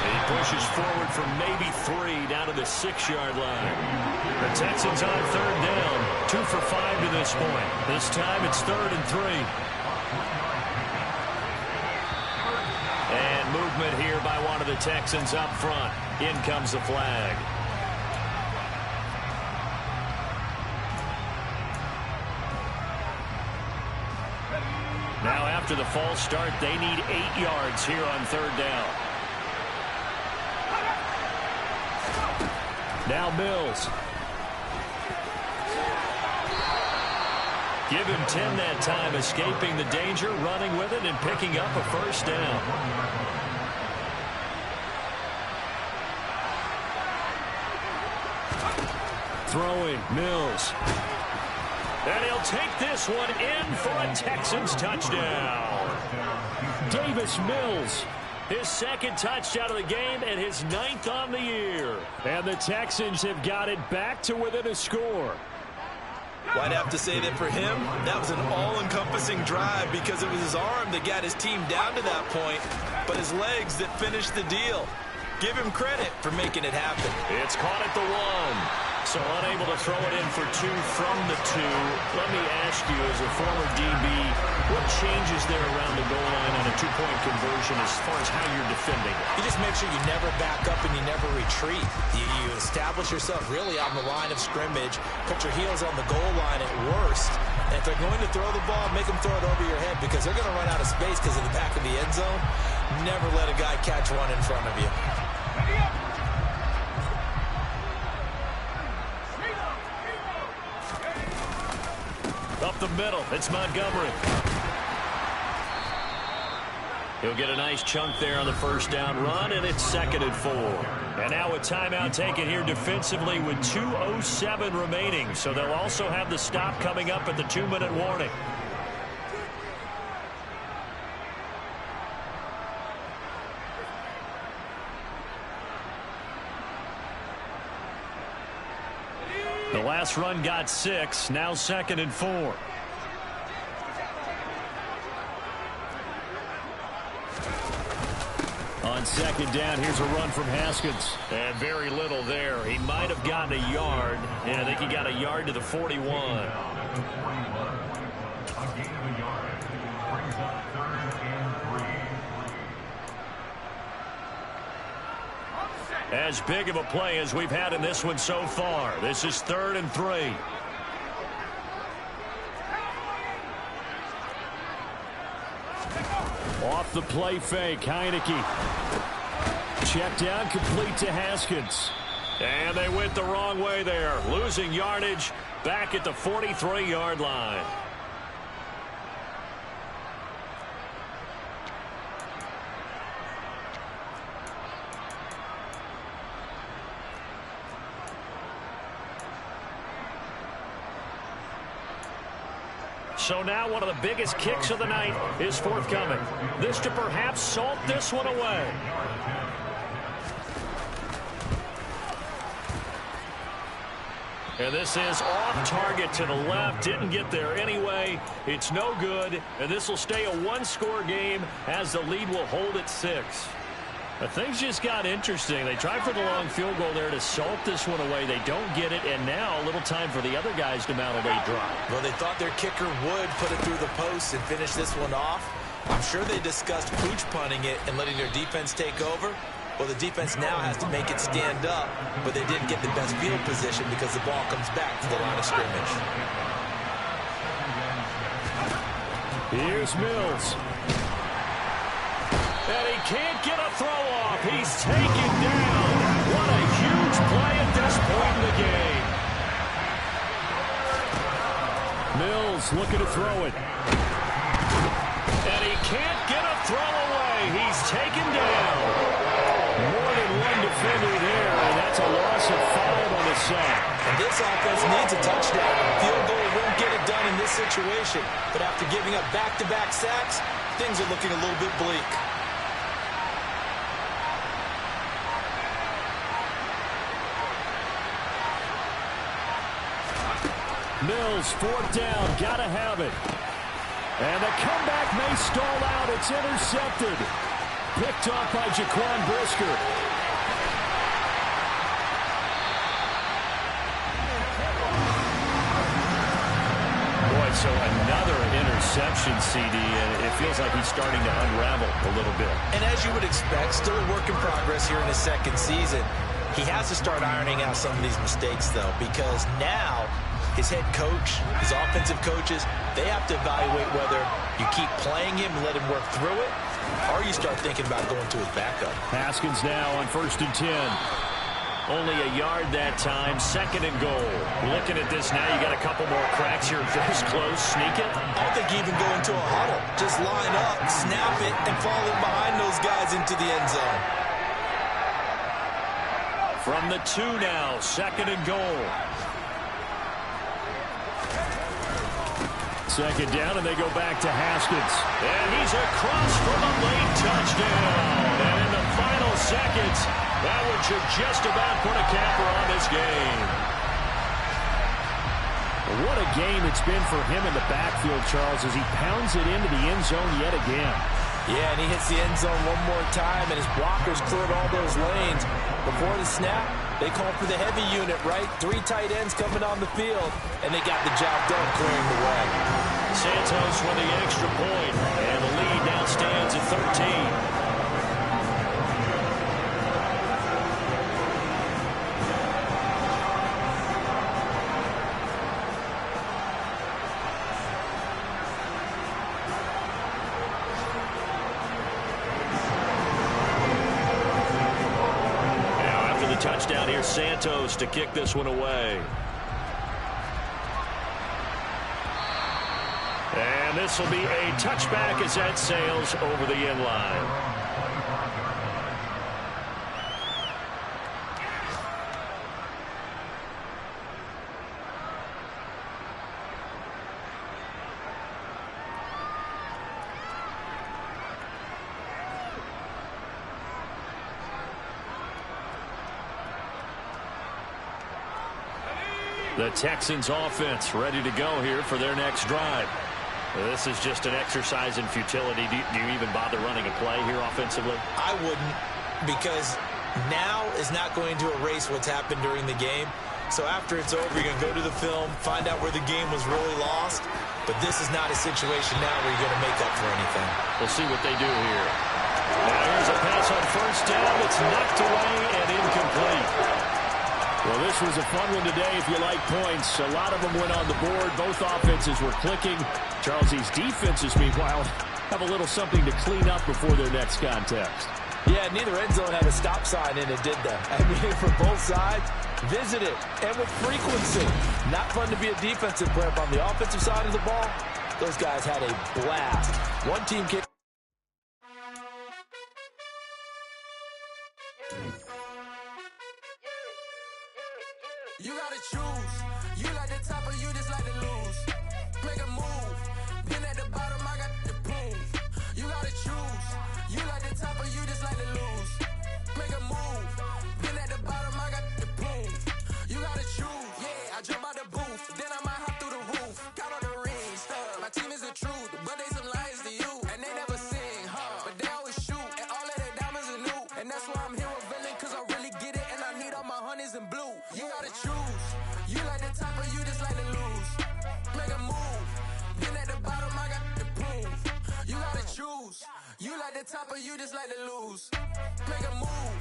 A: And he pushes forward for maybe 3 down to the 6-yard line. The Texans on third down. 2 for 5 to this point. This time it's 3rd and 3. And movement here by one of the Texans up front. In comes the flag. Now after the false start, they need 8 yards here on third down. Now Mills. Give him 10 that time, escaping the danger, running with it, and picking up a first down. Throwing, Mills. And he'll take this one in for a Texans touchdown. Davis Mills. His 2nd touchdown of the game and his 9th on the year. And the Texans have got it back to within a score.
B: Well, I'd have to say that for him, that was an all-encompassing drive because it was his arm that got his team down to that point, but his legs that finished the deal. Give him credit for making it happen.
A: It's caught at the 1. So unable to throw it in for 2 from the 2. Let me ask you, as a former DB, what changes there around the goal line on a 2-point conversion as far as how you're defending it?
B: You just make sure you never back up and you never retreat. You establish yourself really on the line of scrimmage, put your heels on the goal line at worst, and if they're going to throw the ball, make them throw it over your head because they're going to run out of space because of the back of the end zone. Never let a guy catch one in front of you.
A: Up the middle, it's Montgomery. He'll get a nice chunk there on the first down run, and it's 2nd and 4. And now a timeout taken here defensively with 2:07 remaining. So they'll also have the stop coming up at the 2-minute warning. The last run got 6, now 2nd and 4. On 2nd down, here's a run from Haskins. And very little there. He might have gotten a yard. Yeah, I think he got a yard to the 41.
C: A gain of a yard. Brings up 3rd and 3.
A: As big of a play as we've had in this one so far. This is 3rd and 3. Off the play fake, Heineke. Check down, complete to Haskins. And they went the wrong way there. Losing yardage back at the 43-yard line. So now one of the biggest kicks of the night is forthcoming. This to perhaps salt this one away. And this is off target to the left. Didn't get there anyway. It's no good. And this will stay a 1-score game as the lead will hold at 6. But things just got interesting. They tried for the long field goal there to salt this one away. They don't get it, and now a little time for the other guys to mount a late drive.
B: Well, they thought their kicker would put it through the post and finish this one off. I'm sure they discussed pooch punting it and letting their defense take over. Well, the defense now has to make it stand up, but they didn't get the best field position because the ball comes back to the line of scrimmage.
A: Here's Mills. And he can't get a throw off. He's taken down. What a huge play at this point in the game. Mills looking to throw it. And he can't get a throw away. He's taken down. More than one defender there, and that's a loss of 5 on the sack.
B: And this offense needs a touchdown. Field goal won't get it done in this situation. But after giving up back-to-back sacks, things are looking a little bit bleak.
A: Mills, 4th down, gotta have it. And the comeback may stall out. It's intercepted. Picked off by Jaquan Brisker. Boy, so another interception, CD, and it feels like he's starting to unravel a little bit.
B: And as you would expect, still a work in progress here in his 2nd season. He has to start ironing out some of these mistakes, though, because now his head coach, his offensive coaches, they have to evaluate whether you keep playing him and let him work through it, or you start thinking about going to his backup.
A: Haskins now on 1st and 10. Only a yard that time, 2nd and goal. Looking at this now, you got a couple more cracks here. This close, sneak it.
B: I don't think even go into a huddle. Just line up, snap it, and fall in behind those guys into the end zone.
A: From the 2 now, 2nd and goal. 2nd down, and they go back to Haskins. And he's across for a late touchdown. And in the final seconds, that one should just about put a capper on this game. What a game it's been for him in the backfield, Charles, as he pounds it into the end zone yet again.
B: Yeah, and he hits the end zone one more time, and his blockers cleared all those lanes. Before the snap, they called for the heavy unit, right? 3 tight ends coming on the field, and they got the job done clearing the way.
A: Santos with the extra point, and the lead now stands at 13. Touchdown here, Santos, to kick this one away. And this will be a touchback as that sails over the end line. The Texans offense ready to go here for their next drive. This is just an exercise in futility. Do you even bother running a play here offensively?
B: I wouldn't, because now is not going to erase what's happened during the game. So after it's over, you're going to go to the film, find out where the game was really lost. But this is not a situation now where you're going to make up for anything.
A: We'll see what they do here. Now here's a pass on first down. It's knocked away and incomplete. Well, this was a fun one today if you like points. A lot of them went on the board. Both offenses were clicking. Charles, these defenses, meanwhile, have a little something to clean up before their next contest.
B: Yeah, neither end zone had a stop sign in it, did they? I mean, for both sides, visit it, and with frequency. Not fun to be a defensive player, but on the offensive side of the ball, those guys had a blast. One team kicked.
D: You gotta choose. You like the top or you just like to lose. Make a move. Been at the bottom, I got the proof. You gotta choose. You like the top or you just like to lose. Make a move. Been at the bottom, I got the proof. You gotta choose. Yeah, I jump out the booth. Then I might hop through the roof. Got on the ring stuff. My team is the truth, but they some liars to you. And they never sing, but they always shoot. And all of their diamonds are new. And that's why I'm here with villain, cause I really get it. And I need all my honeys in blue. You gotta choose. You like the top or you just like to lose. Make a move. Been at the bottom, I got the proof. You gotta choose. You like the top or you just like to lose. Make a move.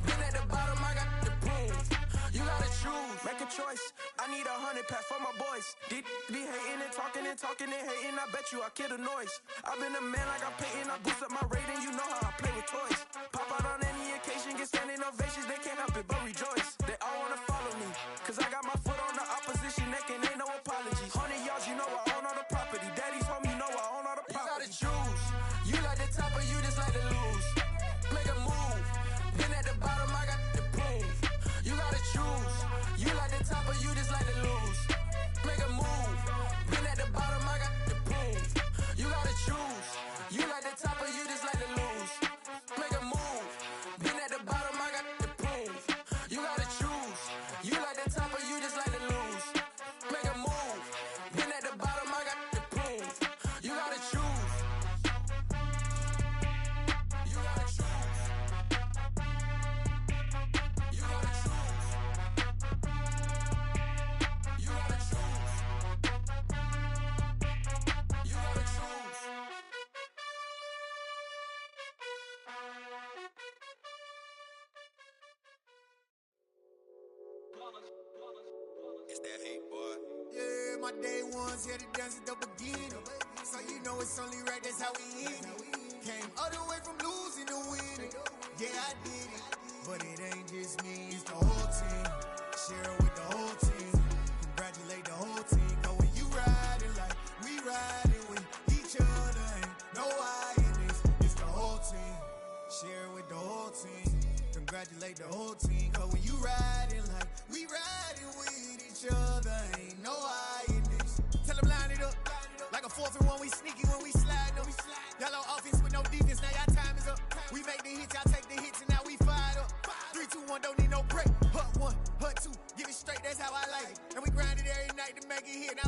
D: Been at the bottom, I got the proof. You gotta choose. Make a choice. I need 100 pack for my boys. Be hating and talking and hating. I bet you I kill the noise. I've been a man like I'm Peyton. I boost up my rating. You know how I play with toys. Pop out on any occasion, get standing ovations. They can't help it but rejoice. They all wanna follow me, cause I got my foot on the opposition neck and ain't no apologies. 100 yards, you know I own all the property. Daddy's home, you know I own all the property. You gotta choose. You like the top or you just like to lose. Make a move. Been at the bottom, I got the proof. You gotta choose. You like the top or you just like to lose. Make a move. Been at the bottom, I got the proof. You gotta choose. You like the top or you just like to lose. Make a move. Been at the bottom, I got the proof. You gotta choose. You like the top or you just like to lose. Make a move. Been at the bottom, I got the proof. You gotta choose. You gotta choose. You gotta choose. You gotta choose. You gotta choose.
E: It's that hate, boy. Yeah, my day ones here to dance at the beginning. So you know it's only right, that's how we end it. Came all the way from losing to winning. Yeah, I did it. But it ain't just me, it's the whole team. Share it with the whole team. Congratulate the whole team. Cause when you riding like we riding with each other, ain't no I in this. It's the whole team. Share it with the whole team. Congratulate the whole team. Cause when you riding like we riding with each other, ain't no I in this. Tell them line it up. Like a 4th and 1, we sneaky when we slide them. Y'all on offense with no defense, now y'all time is up. We make the hits, y'all take the hits, and now we fired up. 3, 2, 1, don't need no break. Hut 1, hut 2, give it straight, that's how I like it. And we grind it every night to make it hit. Now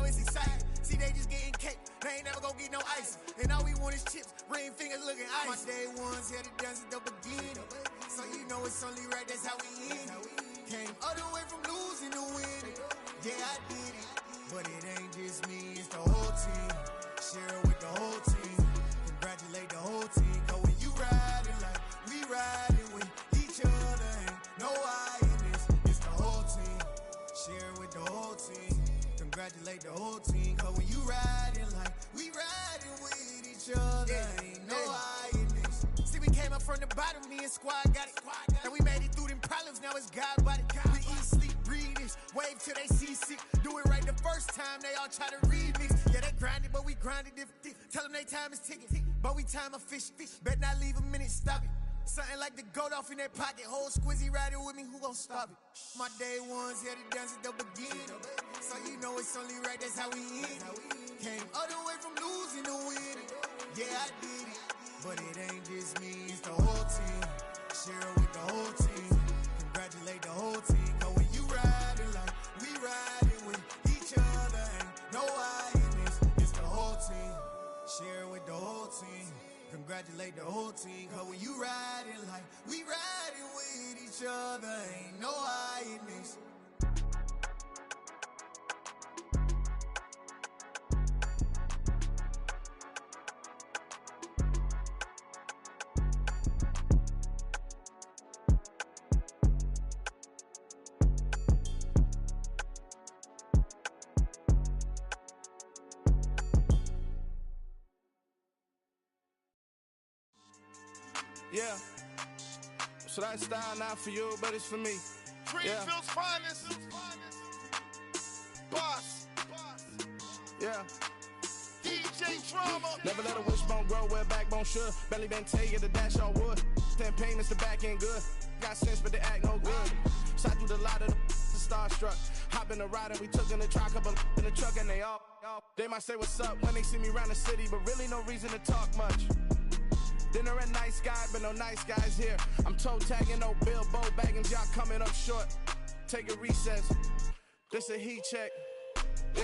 E: get no ice. And all we want is chips, ring fingers looking ice. My day ones here to dance at the beginning. So you know it's only right, that's how we end it. Came all the way from losing to winning. Yeah, I did it. But it ain't just me, it's the whole team. Share it with the whole team. Congratulate the whole team. Cause when you riding like we riding with each other, ain't no I in this. It's the whole team. Share it with the whole team. Congratulate the whole team. Cause when you riding like we riding with each other, ain't no I in this. See, we came up from the bottom, me and squad got it. And we made it through them problems, now it's God body. We eat, sleep, breathe this. Wave till they see sick. Do it right the first time, they all try to remix. Yeah, they grinded, but we grinded different. Tell them they time is ticking, but we time a fish. Bet not leave a minute, stop it. Something like the goat off in their pocket. Whole squizzy riding with me, who gon' stop it? My day ones here to dance at the beginning. So you know it's only right, that's how we end it. Came all the way from losing to winning. Yeah, I did it. But it ain't just me, it's the whole team. Share it with the whole team. Congratulate the whole team. Cause when you riding like we riding with each other, ain't no I in this. It's the whole team. Share it with the whole team. Congratulate the whole team. Cause when you riding like we riding with each other, ain't no I in this.
F: Yeah, so that style not for you, but it's for me.
G: Greenfield's finest. Boss.
F: Yeah.
G: DJ Drama.
F: Never let a wishbone grow where backbone should. Belly been taking the dash on wood. 10 payments, the back end good. Got sense, but they act no good. Shot through the lot of the starstruck. Hop in the ride and we took in the truck, couple in the truck and they all. They might say what's up when they see me around the city, but really no reason to talk much. Dinner and nice guy, but no nice guys here. I'm toe tagging, no Bilbo baggins, y'all coming up short. Take a recess. This a heat check. Yeah.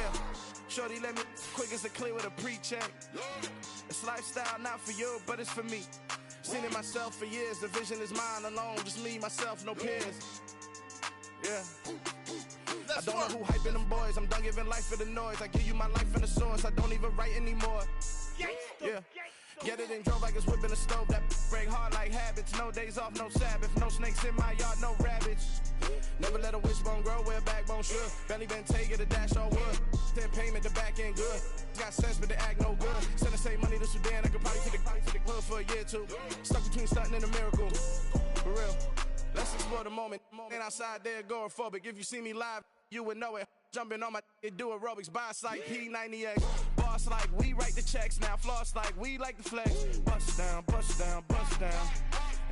F: Shorty let me quick as a clear with a pre-check. It's lifestyle not for you, but it's for me. Seen it myself for years. The vision is mine alone. Just me, myself, no peers. Yeah. I don't know who hyping them boys. I'm done giving life for the noise. I give you my life in the source. I don't even write anymore. Yeah. Get it and drove like it's whipping a stove. That break hard like habits. No days off, no Sabbath. No snakes in my yard, no rabbits. Never let a wishbone grow where backbone should. Belly been taking the dash on wood. 10 payment, the back end good. Got sense, but they act no good. Send the same money to Sudan. I could probably take the hood for a year or two. Stuck between stunting and a miracle. For real. Let's explore the moment. Ain't outside there agoraphobic. If you see me live, you would know it. Jumping on my do aerobics, boss like P90X. Boss like we write the checks now. Floss like we like the flex. Bust down, bust down, bust down.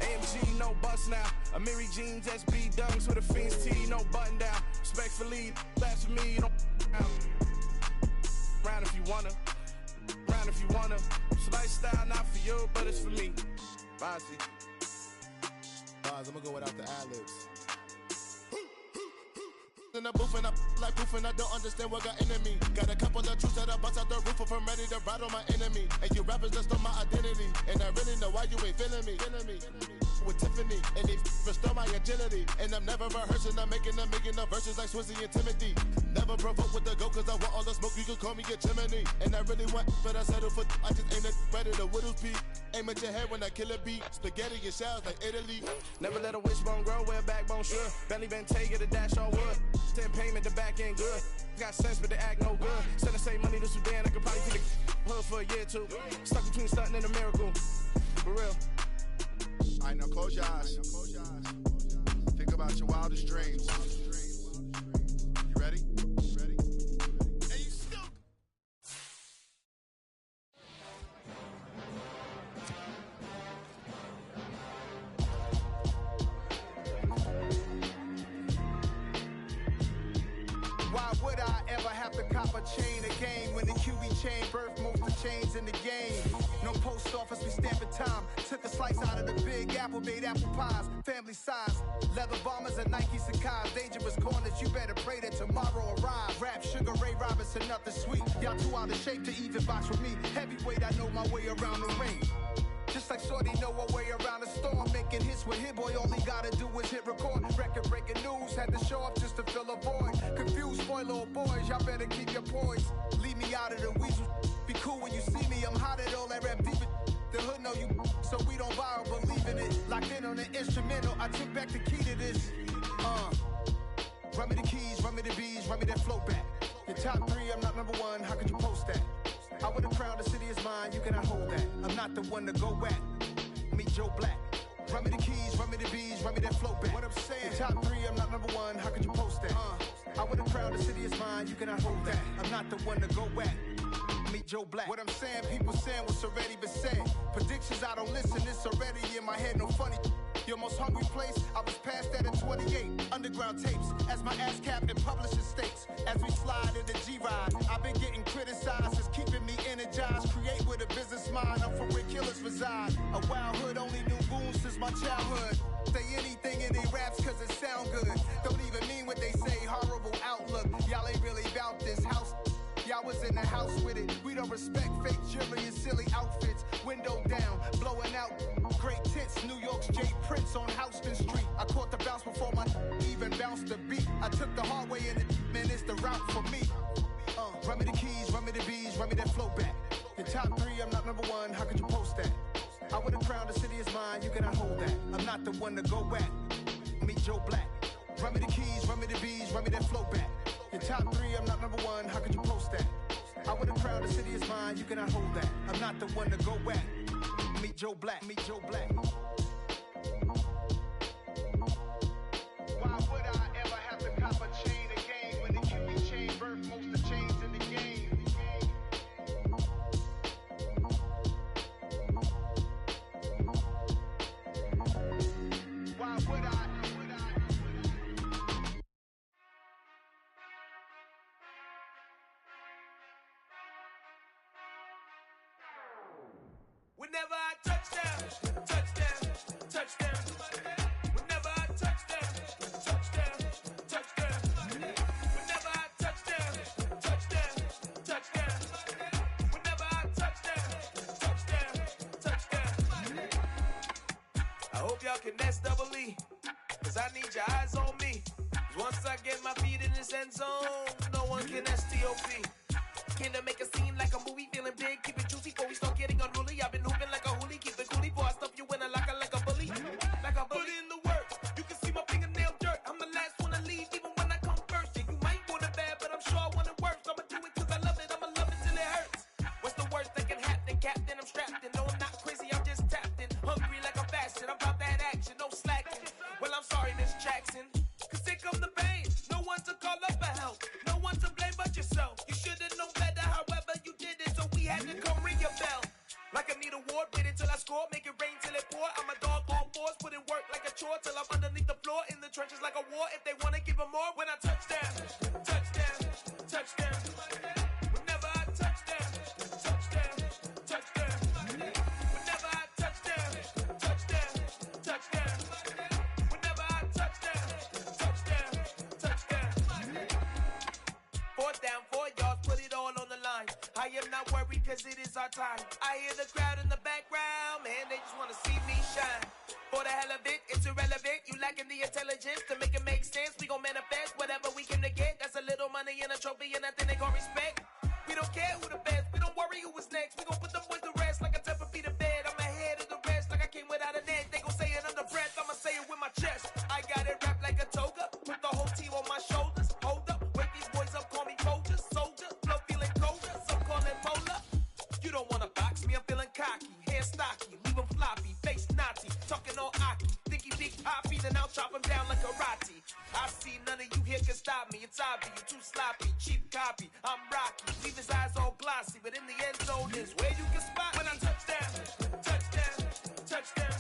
F: AMG, no bust now. Amiri jeans, SB dunks with a Fiends T, no button down. Respectfully, that's for me, you don't round if you wanna. Round if you wanna. It's lifestyle not for you, but it's for me. Bossy.
G: Bars, I'm gonna go without the ad-libs. In the booth and I like proof and I don't understand what got into me. Got a couple of truths that I bust out the roof if I'm ready to ride on my enemy. And you rappers just stole my identity. And I really know why you ain't feeling me. With Tiffany, and they restore my agility. And I'm never rehearsing, I'm making up verses like Swizzy and Timothy. Never provoke with the go, cause I want all the smoke, you can call me a chimney. And I really want, but I settle for, I just aim it ready to Whittles Peak. Aim at your head when I kill a beat. Spaghetti and shells like Italy.
F: Never let a wishbone grow where backbone should. Belly been taking the dash on wood. 10 payment, the back end good. Got sense, but they act no good. Send the same money to Sudan, I could probably take the hood for a year or two. Stuck between stunting and a miracle. For real.
G: Alright, now close your eyes. Think about your wildest dreams. You ready? And you still.
H: Why would I ever have to cop a chain again when the QB chain birth most of chains in the game? No post office, we stamping time. Took a slice slice out of the big apple, made apple pies, family size. Leather bombers and Nike Sacai's, dangerous corners, you better pray that tomorrow arrives. Rap, Sugar Ray Robinson, nothing sweet. Y'all too out of shape to even box with me. Heavyweight, I know my way around the ring. Just like Shorty know her way around the storm. Making hits with Hit Boy, all he gotta do is hit record. Record breaking news, had to show up just to fill a void. Confused, spoiled little boys, y'all better keep your poise. Leave me out of the weasel. Be cool when you see me, I'm hot at all that rap deep. The hood know you, so we don't borrow, believe in it. Locked in on the instrumental, I took back the key to this. Run me the keys, run me the bees, run me that flow back. Your top 3, I'm not number 1, how could you post that? I would've crowned the city is mine, you cannot hold that. I'm not the one to go at. Meet Joe Black. Run me the keys, run me the bees, run me that flow back. What I'm saying, your top 3, I'm not number 1, how could you post that? I would've crowned the city is mine, you cannot hold that. I'm not the one to go at. Meet Joe Black. What I'm saying, people saying what's already been said. Predictions, I don't listen, it's already in my head, no funny. Your most hungry place, I was past that at 28. Underground tapes, as my ass cap in publishing states. As we slide into G-Ride, I've been getting criticized, it's keeping me energized. Create with a business mind, I'm from where killers reside. A wild hood, only knew goons since my childhood. Say anything in they raps cause it sound good. Don't even mean what they say, horrible outlook. Y'all ain't really about this house. Y'all was in the house with it. We don't respect fake jewelry and silly outfits. Window down, blowing out great tits. New York's J. Prince on Houston Street. I caught the bounce before my even bounced the beat. I took the hard way and it, man, it's the route for me. Run me the keys, run me the bees, run me that flow back. Your top 3, I'm not number 1, how could you post that? I would've crowned the city is mine, you cannot hold that. I'm not the one to go at. Meet Joe Black. Run me the keys, run me the bees, run me that flow back. Your top 3, I'm not number 1, how could you post that? I would've crowned the city is mine, you cannot hold that. I'm not the one to go at. Meet Joe Black, meet Joe Black. Why would I ever have to cop a chain again when the QB chain birth most of chains in the game? Why would I?
D: Whenever I touch down, touch down, touch down. Whenever I touch down, touch down, touch down. Whenever I touch down, touch down, touch down. Whenever I touch down, touch down, touch down. I hope y'all can nest double E, cause I need your eyes on me. Cause once I get my feet in this end zone, no one can STOP. Came to make a scene like a movie, feeling big, keep it juicy before we start getting unruly. I've been hooping like a hoolie, keep it coolie before I stuff you in a locker like a bully. Like a bully. Put in the work, you can see my fingernail dirt. I'm the last one to leave, even when I come first. Yeah, you might want it bad, but I'm sure I want it worse. I'ma do it cause I love it, I'ma love it till it hurts. What's the worst that can happen, Captain? I'm strapped in, no I'm not crazy, I'm just tapped in. Hungry like I'm fasting, I'm about that action, no slacking. Well, I'm sorry, Miss Jackson, cause here come the pain. No one to call up for help, no one to blame but yourself. You should've known better, however you did it, so we had to come ring your bell. Like I need a award, wait until I score, make it rain till it pour. I'm a dog on fours, put in work like a chore till I'm underneath the floor, in the trenches like a war. If they wanna give them more, when I touch down, touch down, touch down. Whenever I touch down, touch down, touch down. Whenever I touch down, touch down, touch down. Whenever I touch down, touch down, touch down. 4th down, 4 yards, put it all on the line. I am not worried cause it is our time. I hear the crowd in the background, man, they just wanna see me shine. For the hell of it, it's irrelevant. You lacking the intelligence to make it make sense. We gon' manifest whatever we came to get. That's a little money and a trophy and nothing they gon' respect. We don't care who the best, we don't worry who is next. We gon' put them boys to rest like a Tempur-Pedic bed. I'm ahead of the rest like I came without a net. They gon' say it under breath, I'ma say it with my chest. I got it wrapped like a toga, put the whole team on my shoulders. Hold up, wake these boys up, call me soldier, soldier. Flow feeling colder, some call it polar. You don't wanna box me, I'm feeling cocky. Hair stocky, leave him floppy, face Nazi. Talking all aki, think he big poppy, then I'll chop him down like karate. I see none of you here can stop me. It's obvious, you too sloppy, cheap copy. I'm Rocky, leave his eyes all glossy, but in the end zone is where you can spot when I touch down, touch down, touch down.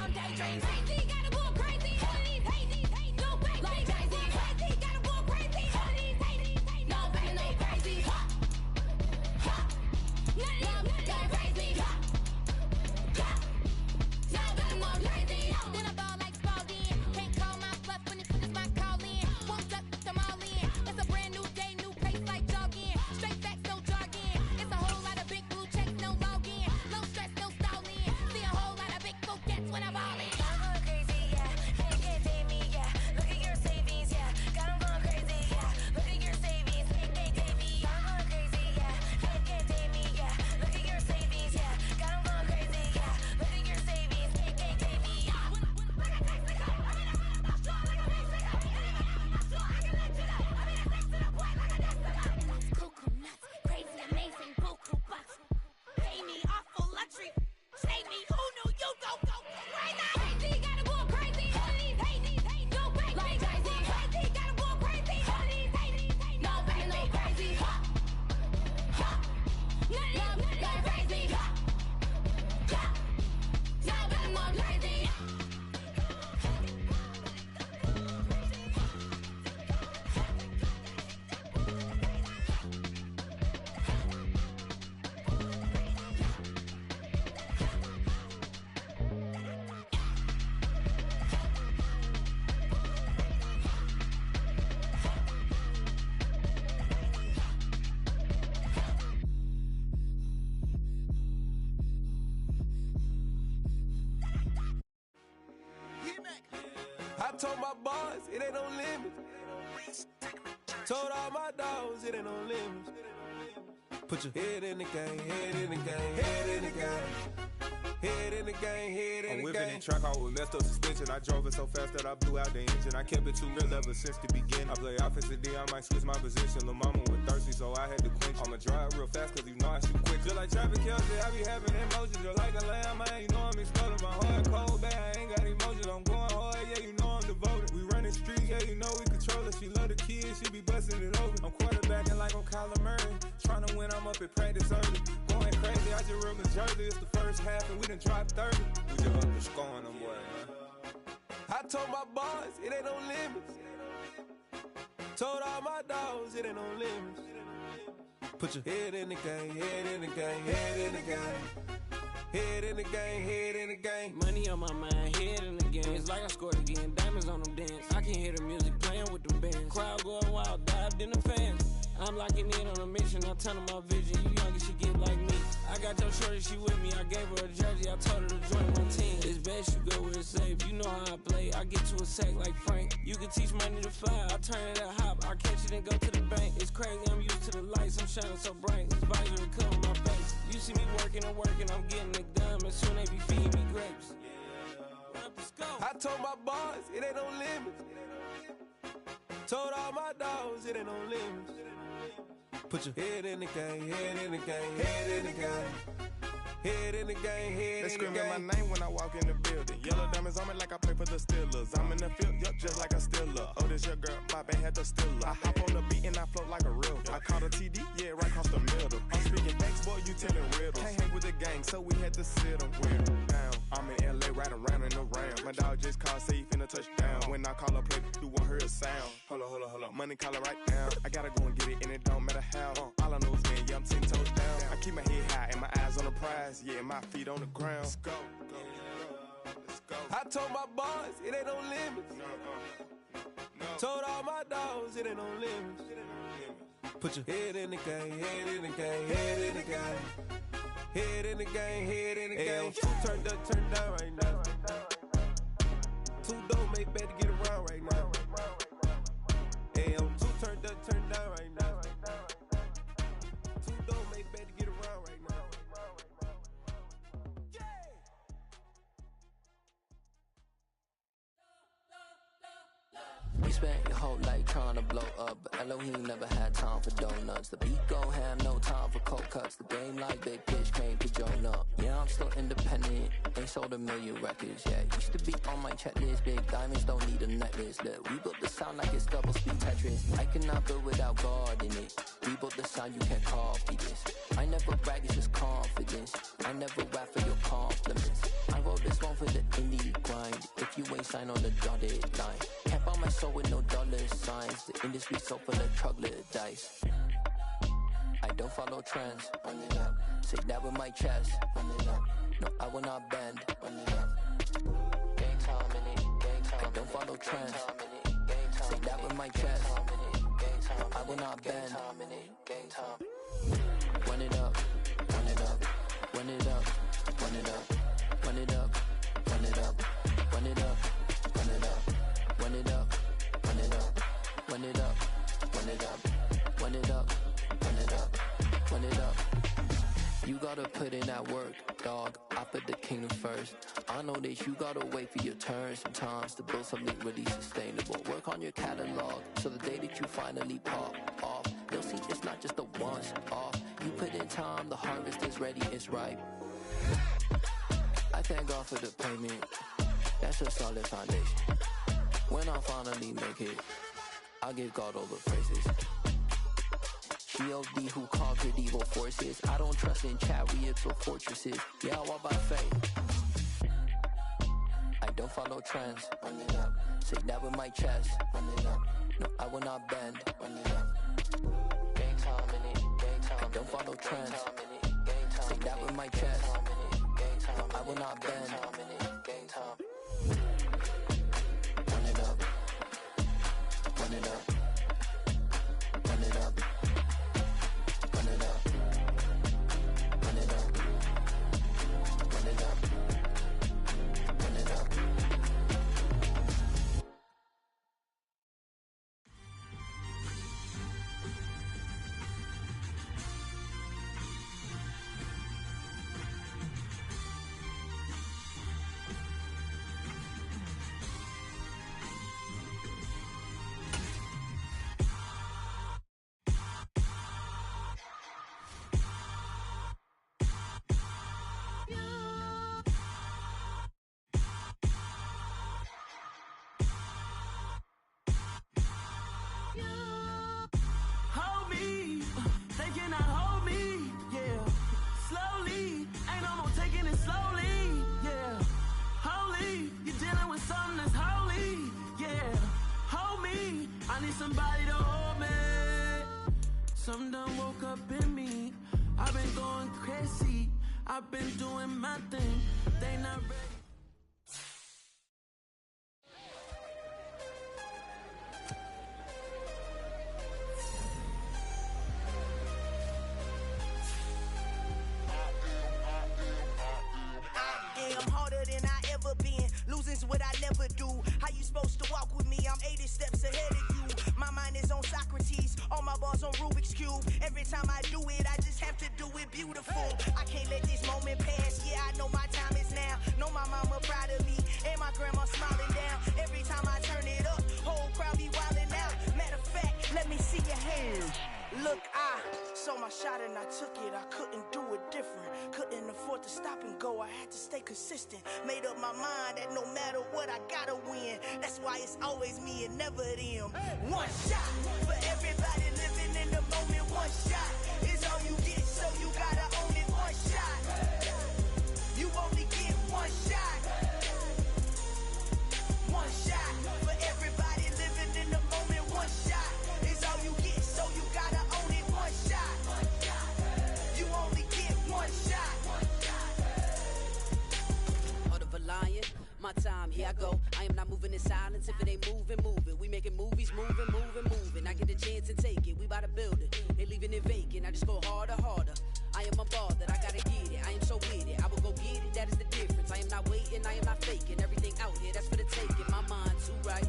I: on daydreams. Crazy, gotta go crazy. All of these hate, no fake. Like crazy, gotta go crazy. All of these hate, no fake, no crazy. None of them crazy. Y'all better more crazy. Then I ball like Spalding. Can't call my bluff when it's my call in. Won't duck them all in. It's a brand new day, new pace like jogging. Straight facts, no jargon. It's a whole lot of big blue checks, no login. No stress, no stalling. See a whole lot of big forgets when I ball in. I'm going crazy, yeah. Can't tame me, yeah. Look at your savings, yeah. Got 'em going crazy, yeah. Look at your savings, can't tame me. I'm going crazy, yeah. Can't tame me, yeah. Look at your savings, yeah. Got 'em going crazy, yeah. Look at your savings, can't tame me. Cuckoo nuts, crazy, amazing, buku bucks. Pay me awful luxury. Save me, who knew you go crazy? Crazy, gotta go crazy. All of these hate, no fake. Like crazy, gotta go crazy. All of these hate, no fake, no crazy. None of them crazy. Y'all better more crazy.
F: I told my boys, it ain't no limits. Told all my dogs, it ain't no limits. Put your head in the game, head in the game, head in the game. Head in the game, head in the game.
J: I'm whipping and track out with messed up suspension. I drove it so fast that I blew out the engine. I kept it too real ever since the beginning. I play offensive D, I might switch my position. Lil' mama was thirsty, so I had to quench. I'ma drive real fast, cause you know I shoot quick. Just like traffic Kelsey, I be having emotions. Just like a lamb, man, you know I'm exploding. My heart cold, bad, I ain't got emotions. I'm going hard, yeah, you know I'm devoted. We running streets, yeah, you know we control it. She love the kids, she be busting it over. I'm quarterbacking like I'm Kyler Murray. Trying to win, I'm up at practice early. Going crazy, I just ripped the jersey. It's the first half and we done dropped 30. We just up to scoring them, boy, man.
F: I told my boys, it ain't no limits. Told all my dogs, it ain't no limits. Put your head in the game, head in the game, head in the game. Head in the game, head in the game.
K: Money on my mind, head in the game. It's like I scored again, diamonds on them dance. I can hear the music playing with them bands. Crowd going wild, dived in the fans. I'm locking in on a mission, I tell them my vision. You young, you should get like me. I got your shorty, she with me. I gave her a jersey, I told her to join my team. It's best you go where it's safe. You know how I play, I get to a sack like Frank. You can teach money to fly, I turn it at hop. I catch it and go to the bank. It's crazy, I'm used to the lights, I'm shining so bright. This visor will cover my face. You see me working and working, I'm getting it done. And soon they be feeding me grapes.
F: I told my boys, it ain't no limits. Told all my dogs, it ain't no limits. Put your head in the game, head in the game, head in the game. Head in the game, head in the game.
G: They screaming my name when I walk in the building. Yellow diamonds on me like I play for the Steelers. I'm in the field, yup, just like a Steeler. Oh, this your girl, my band had the Steeler. I hop on the beat and I float like a real. I caught a TD, yeah, right across the middle. I'm speaking thanks, boy, you telling riddles. Can't hang with the gang, so we had to sit them down. I'm in LA, riding around in the round. My dog just called, say he finna touchdown. When I call a play, you won't hear a sound. Hold on, money call it right now. I gotta go and get it, and it don't matter how. All I know is, man, yeah, I'm 10 toes down. I keep my head high and my eyes on the prize. Yeah, my feet on the ground. Let's go. Let's go.
F: I told my boys, it ain't no limits. Told all my dogs, it ain't no limits. Put your head in the game, head in the game, head in the game. Head in the game, head in the game. Turned up, turned down right now. Two dope make bad to get around right now. Hey, I'm too turned up, turned down right now. Two dope make bad to get around right now.
L: We spent your whole life trying to blow up, but Elohim never had time for donuts. The beat go ham, no time for cold cuts. The game like Big Pitch came to Jonah. Yeah, I'm still independent, ain't sold a million records yet. Used to be on my checklist, big diamonds don't need a necklace. Look, we built the sound like it's double speed Tetris. I cannot build without God in it. We built the sound, you can't copy this. I never brag, it's just confidence. I never rap for your compliments. I wrote this one for the indie sign on the dotted line. Can't buy my soul with no dollar signs. The industry so full of troglodytes. I don't follow trends. Run it up. Say that with my chest. Run it up. No, I will not bend. Run it up. Gang time in it. Gang time. I don't follow trends. Say that with my chest. I will not bend. Gang time. Run it up. Run it up. Run it up. Run it up. Run it up. Run it up. Run it up. Run it up. Run it up. Run it up. Run it up. Run it up. Run it up. Run it up. Run it up. You gotta put in that work, dog. I put the kingdom first. I know that you gotta wait for your turn sometimes to build something really sustainable. Work on your catalog so the day that you finally pop off, you'll see it's not just a once off. You put in time, the harvest is ready, it's ripe. I thank God for the payment. That's a solid foundation. When I finally make it, I'll give God all the praises. G.O.D. who conquered evil forces. I don't trust in chariots or fortresses. Yeah, I walk by faith. I don't follow trends. Run it up. Say that with my chest. Run it up. No, I will not bend. Run it up. Gang time in it. Gang time. I don't follow trends. Say that with my chest. No, I will not bend. Gang time. Run it up. Run it up. Run it up. Run it up. Run it up. Run it up. Run it up.
K: Hold me, they cannot hold me, yeah. Slowly, ain't no more taking it slowly, yeah. Holy, you're dealing with something that's holy, yeah. Hold me, I need somebody to hold me. Something done woke up in me. I've been going crazy, I've been doing my thing. They not ready.
M: I'm harder than I ever been. Losing's what I never do. How you supposed to walk with me? I'm 80 steps ahead of you. My mind is on Socrates. All my bars on Rubik's Cube. Every time I do it, I just have to do it beautiful. I can't let this moment pass. Yeah, I know my time is now. Know my mama proud of me. And my grandma smiling down. Every time I turn it up, whole crowd be wildin' out. Matter of fact, let me see your hands. Look, I saw my shot and I took it. I couldn't do it different. Couldn't afford to stop and go. I had to stay consistent. Made up my mind that no matter what, I gotta win. That's why it's always me and never them. One shot for everybody living in the moment. One shot is all you get, so you gotta own it. One shot. You only get one shot. One shot for everybody living in the moment. One shot is all you get, so you gotta own it. One shot. You only get one shot.
N: Heart of a lion, my time, here I go. I am not moving in silence. If it ain't moving, moving. We making movies, moving, moving, moving. I get a chance and take it. We bout to build it. They leaving it vacant. I just go harder, harder. I am a ball that I gotta get it. I am so with it. I will go get it. That is the difference. I am not waiting. I am not faking. Everything out here, that's for the taking. My mind too right.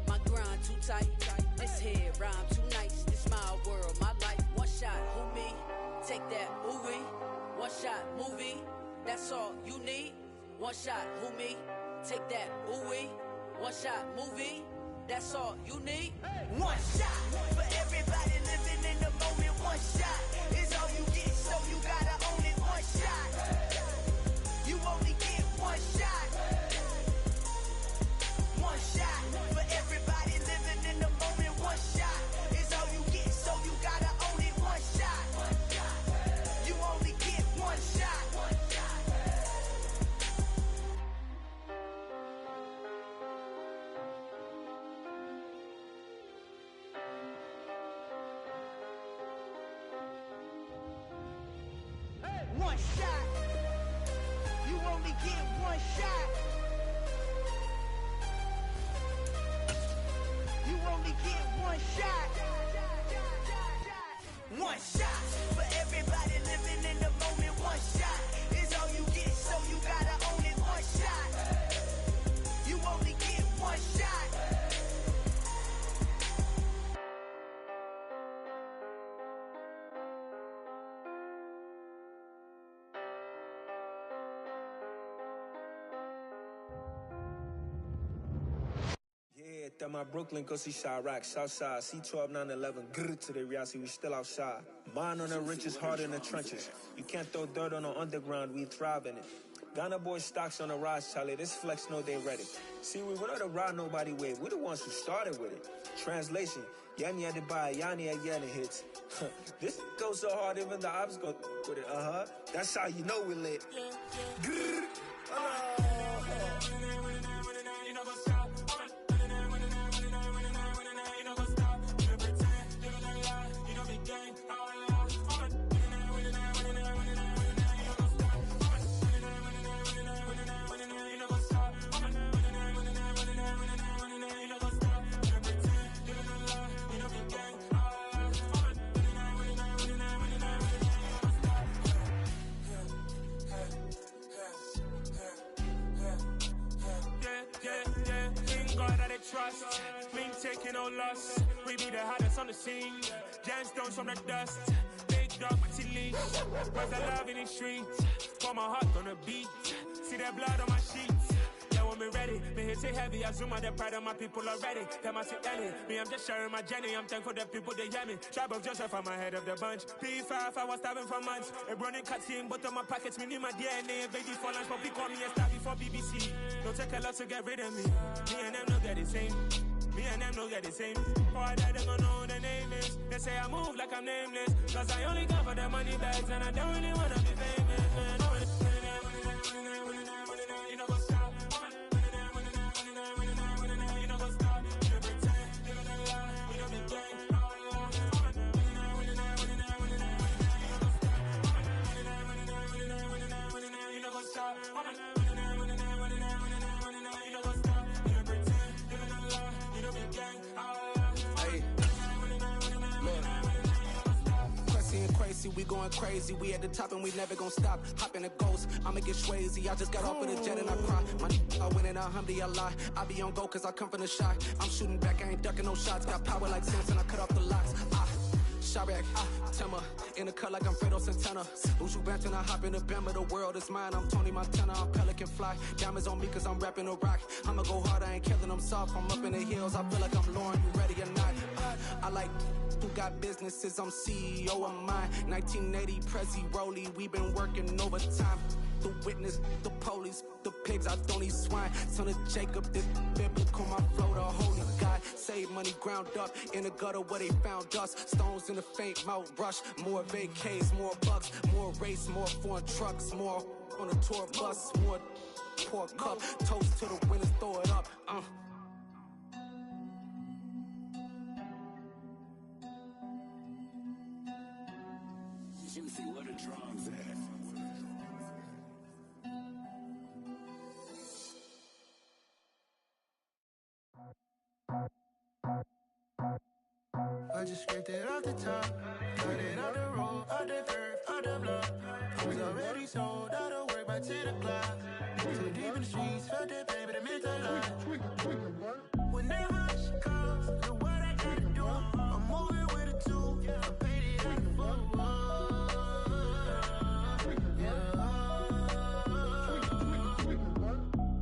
N: My grind too tight. This here rhyme too nice. This my world, my life. One shot, who me? Take that, movie. One shot, movie. That's all you need. One shot, who me? Take that, ooh-wee. One shot, movie. That's all you need.
M: One shot for everybody living in the moment. One shot is all you get, so you gotta own it. One shot. You only get one shot. One shot for everybody living in the moment. One shot is all you get, so you gotta own it. One shot. You only get one shot. get one shot. You only get one shot. One shot for everybody living in the moment. One shot is all you get, so you gotta own it. One shot. You only get one shot.
J: Yeah, that my Brooklyn, go see Chirac, Southside, C12, 911, grrr to the reality, we still outside. Mine on the riches, hard in the trenches. You can't throw dirt on the underground, we thrive in it. Ghana boys stocks on the rise, Charlie, this flex know they ready. See, we don't to ride nobody with, we the ones who started with it. Translation, Yanni had to buy, Yanni had Yanni hits. This goes so hard, even the ops go with it, That's how you know we lit. Grrr.
O: Trust, me taking no loss. We be the hottest on the scene. Gemstones from the dust. Big dog, Matty leash. Where's the love in the streets? Pour my heart on the beat. See that blood on my sheets. Yeah, when me ready, me hit it heavy. I zoom out the pride of my people already. Tell my Ellie, me I'm just sharing my journey. I'm thankful the people they hear me. Tribe of Joseph, I'm ahead of the bunch. ps5, I was starving for months. A running cutscene, but on my pockets, me need my DNA. Baby for lunch, but call me a star before BBC. Don't take a lot to get rid of me. Me and them no get the same. Me and them no get the same. Boy, that they gonna know the name is. They say I move like I'm nameless. Cause I only come for the money bags and I don't really wanna be famous, man. You know what's up? You know what's up? You pretend, you don't lie, you don't be gang. You know what's up?
F: Crazy, we going crazy. We at the top and we never gonna stop. Hop in a ghost, I'ma get swayzy. I just got off of the jet and I cry. My I win it, I lie. I be on go cause I come from the shot. I'm shooting back, I ain't ducking no shots. Got power like Samson, I cut off the locks. Chirac, Timmer, in the cut like I'm Fredo Santana. Who's you Banton, I hop in the Bama, the world is mine. I'm Tony Montana, I'm Pelican Fly. Diamonds on me cause I'm rapping a rock. I'ma go hard, I ain't killing them soft. I'm up in the hills, I feel like I'm Lauren, you ready or not? I like who got businesses, I'm CEO of mine. 1980, Prezi Rolly, we been working overtime. The witness, the police, the pigs, I don't eat swine. Son of Jacob, this biblical, my flow, the holy God. Save money ground up in the gutter where they found us. Stones in the faint mouth rush. More vacays, more bucks, more race, more foreign trucks, more on a tour bus, more pour cup. Toast to the winners, throw it up.
A: Juicy, what a drums at.
P: I just scraped it off the top, cut it off the road, off the curve, off the block. I was already sold out of work by 10 o'clock. Too deep in the streets, felt that pain, but it meant a lot. Whenever she calls, know what I gotta do. I'm moving with a tool, I'm painted like a fool.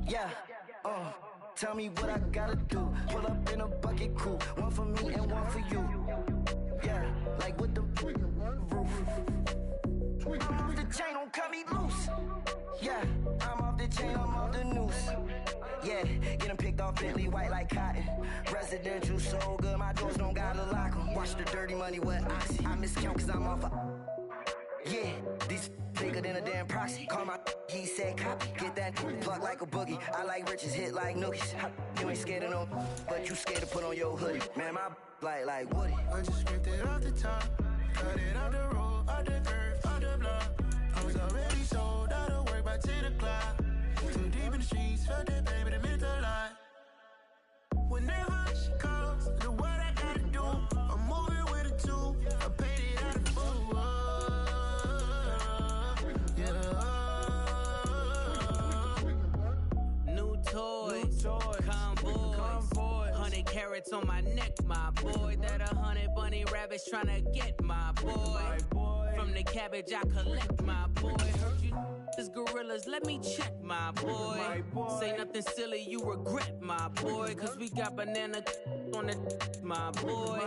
Q: Yeah, tell me what I gotta do. Pull up in a bucket crew, one for me and one for you. Yeah, like with the roof. I'm off the chain, don't cut me loose. Yeah, I'm off the chain, I'm off the noose. Yeah, getting picked off Bentley white like cotton. Residential so good, my doors don't gotta lock 'em. Watch the dirty money with Oxy. I miscount cause I'm off yeah, these bigger than a damn proxy. Call my he said copy. Get that plug like a boogie. I like riches, hit like nookies. You ain't scared of no, but you scared to put on your hoodie. Man, my like Woody.
P: I just scraped it off the top, cut it off the road, off the curve, off the block. I was already sold out of work by 10 o'clock. Too deep in the streets, felt that baby, that meant a lot. Whenever she calls, the what I gotta do, I'm moving with it too. I paid it out of full. Yeah.
K: New toys, convoy, 100 carats on my neck, my boy. That 100 bunny rabbits tryna get my boy. From the cabbage I collect, my boy. Heard you is gorillas, let me check, my boy. Say nothing silly, you regret, my boy. Cause we got banana on the my boy.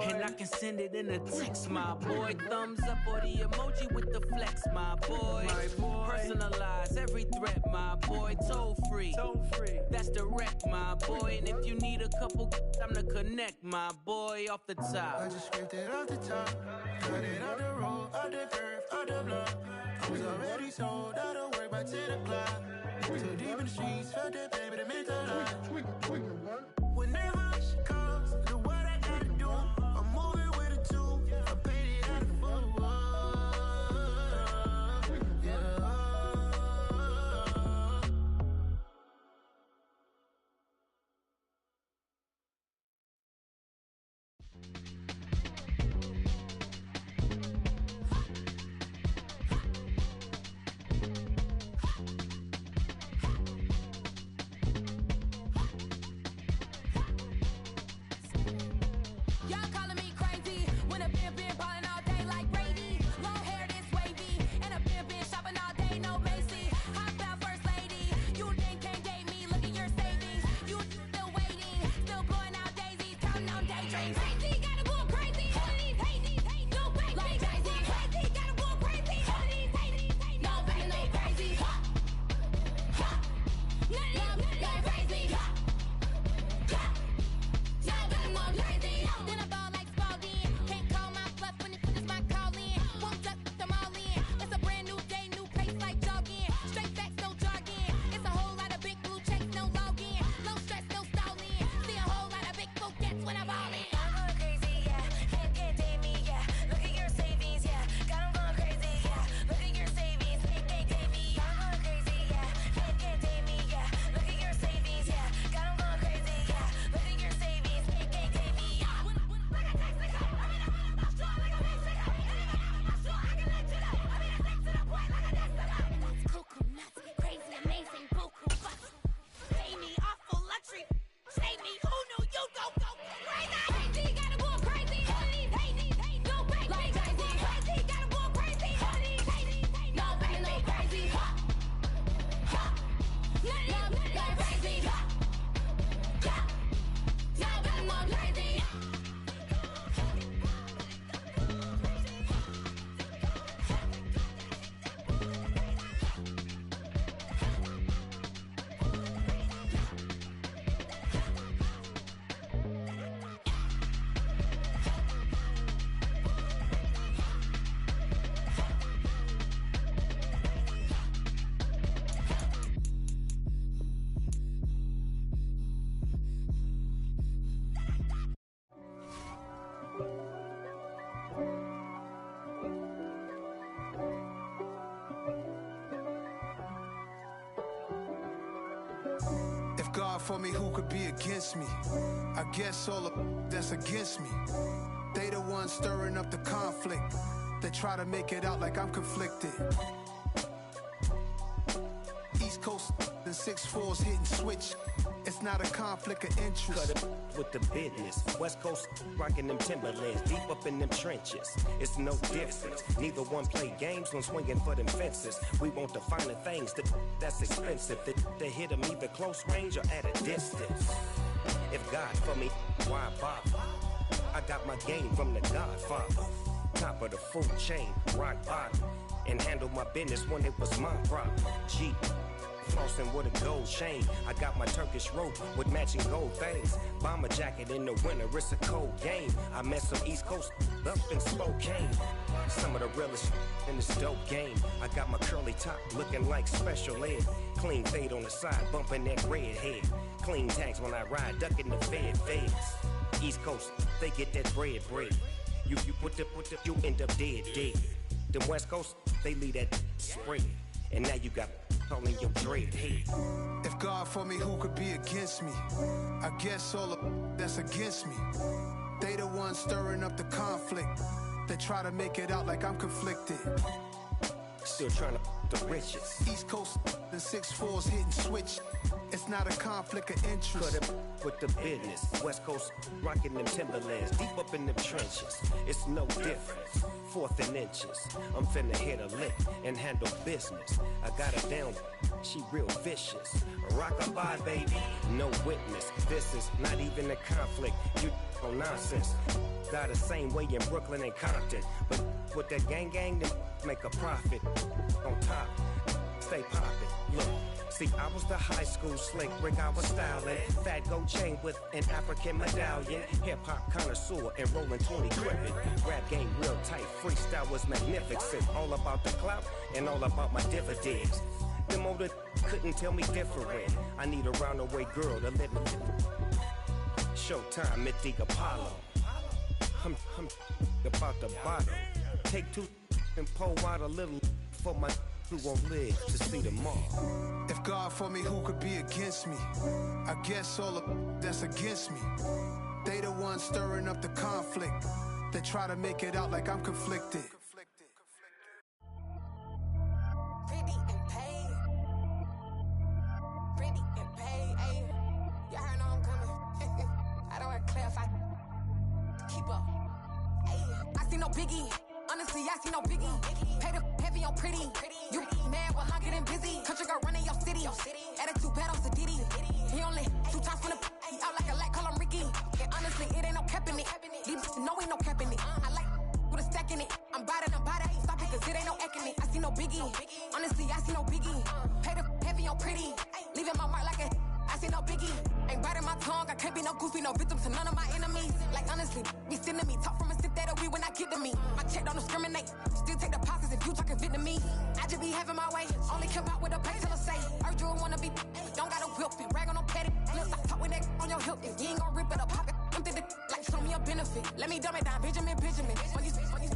K: And I can send it in a text, my boy. Thumbs up or the emoji with the flex, my boy. Personalize every threat, my boy. Toll free, that's direct, my boy. And if you need a couple, I'm to connect, my boy, off the top.
P: I just scraped it off the top, got it out the road, out the curve, out the block. I was already sold, out of work by 10 o'clock. Too deep in the streets, felt that baby, that meant a lot. Whenever she calls, the what I gotta do, I'm moving with it too. I paid it out of full. Yeah.
I: Y'all calling me crazy when a been ballin' all day like Brady. Long hair this wavy, and a been shopping all day, no Macy. Hop out first lady, you think can't date me? Look at your savings, you still waiting, still blowing out daisies, counting on daydreams. Crazy, gotta go crazy. All of these hate, no baby. Like crazy, crazy, gotta go crazy. All of these hate, no baby, no crazy. None of these crazy. Y'all got more crazy. Then I ball like Spalding. Can't call my bluff when it's my call in. Won't duck them all in. It's a brand new day, new pace like jogging. Straight facts, no jargon. It's a whole lot of big blue checks, no login. Low stress, no stalling. See a whole lot of big forgets when I ball in.
R: I'm going crazy, yeah. Can't date me, yeah. Look at your savings, yeah. Got 'em going crazy, yeah. Look at your savings, can't date me. I'm going crazy, yeah. Can't date me, yeah. Look at your savings, yeah. Got 'em going crazy, yeah. Look at your savings, can't date me. Cuckoo nuts, crazy, amazing, buku bucks. Pay me awful luxury. Save me, who knew you go crazy?
I: Crazy, gotta go crazy. All of these hate, no baby. Like crazy, crazy, gotta go crazy. All of these hate, no baby, no crazy. None of these crazy. Y'all got more crazy.
H: If God for me, who could be against me? I guess all of that's against me. They the ones stirring up the conflict. They try to make it out like I'm conflicted. East Coast and 6'4's hitting switch. It's not a conflict of interest.
S: Cut it with the business. West Coast rocking them Timberlands, deep up in them trenches. It's no difference. Neither one play games when swinging for them fences. We want the finer things that's expensive. That hit them either close range or at a distance. If God for me, why bother? I got my game from the Godfather. Top of the food chain, rock bottom. And handle my business when it was my problem. G. Flossing with a gold chain. I got my Turkish rope with matching gold things. Bomber jacket in the winter, it's a cold game. I met some East Coast up in Spokane. Some of the realest in this dope game. I got my curly top looking like special ed. Clean fade on the side, bumping that red head. Clean tags when I ride, ducking the feds. East Coast, they get that bread. You put the, you end up dead. Them West Coast, they leave that spread. And now you got calling your dread heat.
H: If God for me, who could be against me? I guess all of that's against me. They the ones stirring up the conflict. They try to make it out like I'm conflicted.
S: Still trying to the riches.
H: East Coast and 6'4s hitting switch. It's not a conflict of interest.
S: Cut up with the business. West Coast rocking them Timberlands, deep up in them trenches. It's no difference. 4th and inches. I'm finna hit a lick and handle business. I got her down. She real vicious. Rock-a-bye, baby. No witness. This is not even a conflict. You on nonsense. Got the same way in Brooklyn and Compton. But with that gang, then make a profit. On top, stay poppin'. Look. See, I was the high school slick Rick, I was styling. Fat gold chain with an African medallion. Hip-hop connoisseur and rolling 20 crippin'. Rap game real tight, freestyle was magnificent. All about the clout and all about my dividends. Them older couldn't tell me different. I need a roundaway girl to live with. Showtime at the Apollo. I'm about the bottle. Take 2 and pour out a little for my who won't live to see tomorrow.
H: If God for me, who could be against me? I guess all of that's against me. They the ones stirring up the conflict. They try to make it out like I'm conflicted.
I: Pretty and paid. Pretty and paid. Ayy, y'all heard know I'm coming. I don't want to clarify. Keep up. Ayy, I see no biggie. Honestly, I see no biggie. Pay the heavy on pretty. You mad while I'm getting busy. Country girl running your city. Attitude bad on Diddy. He only 2 times from the he out like a light, call him Ricky. And honestly, it ain't no cap in it. These no ain't no cap in it. I like with a stack in it. I'm bad it. Stop it, cause it ain't no acting it. I see no biggie. Honestly, I see no biggie. Pay the heavy on pretty. Leaving my mark like a I see no biggie. Ain't biting my tongue. I can't be no goofy, no victim to none of my enemies. Like honestly, be sending me talk from a sip that we when I get to me. My check don't discriminate. Still take deposits if you talking Vietnamese. I just be having my way. Only come out with a pay till I say. Urge you wanna be. Don't gotta whip it. Rag on no petty. Let's stop talk with that on your hip. If you ain't gon' rip it or pop it. I'm thinking like show me a benefit. Let me dumb it down. Benjamin.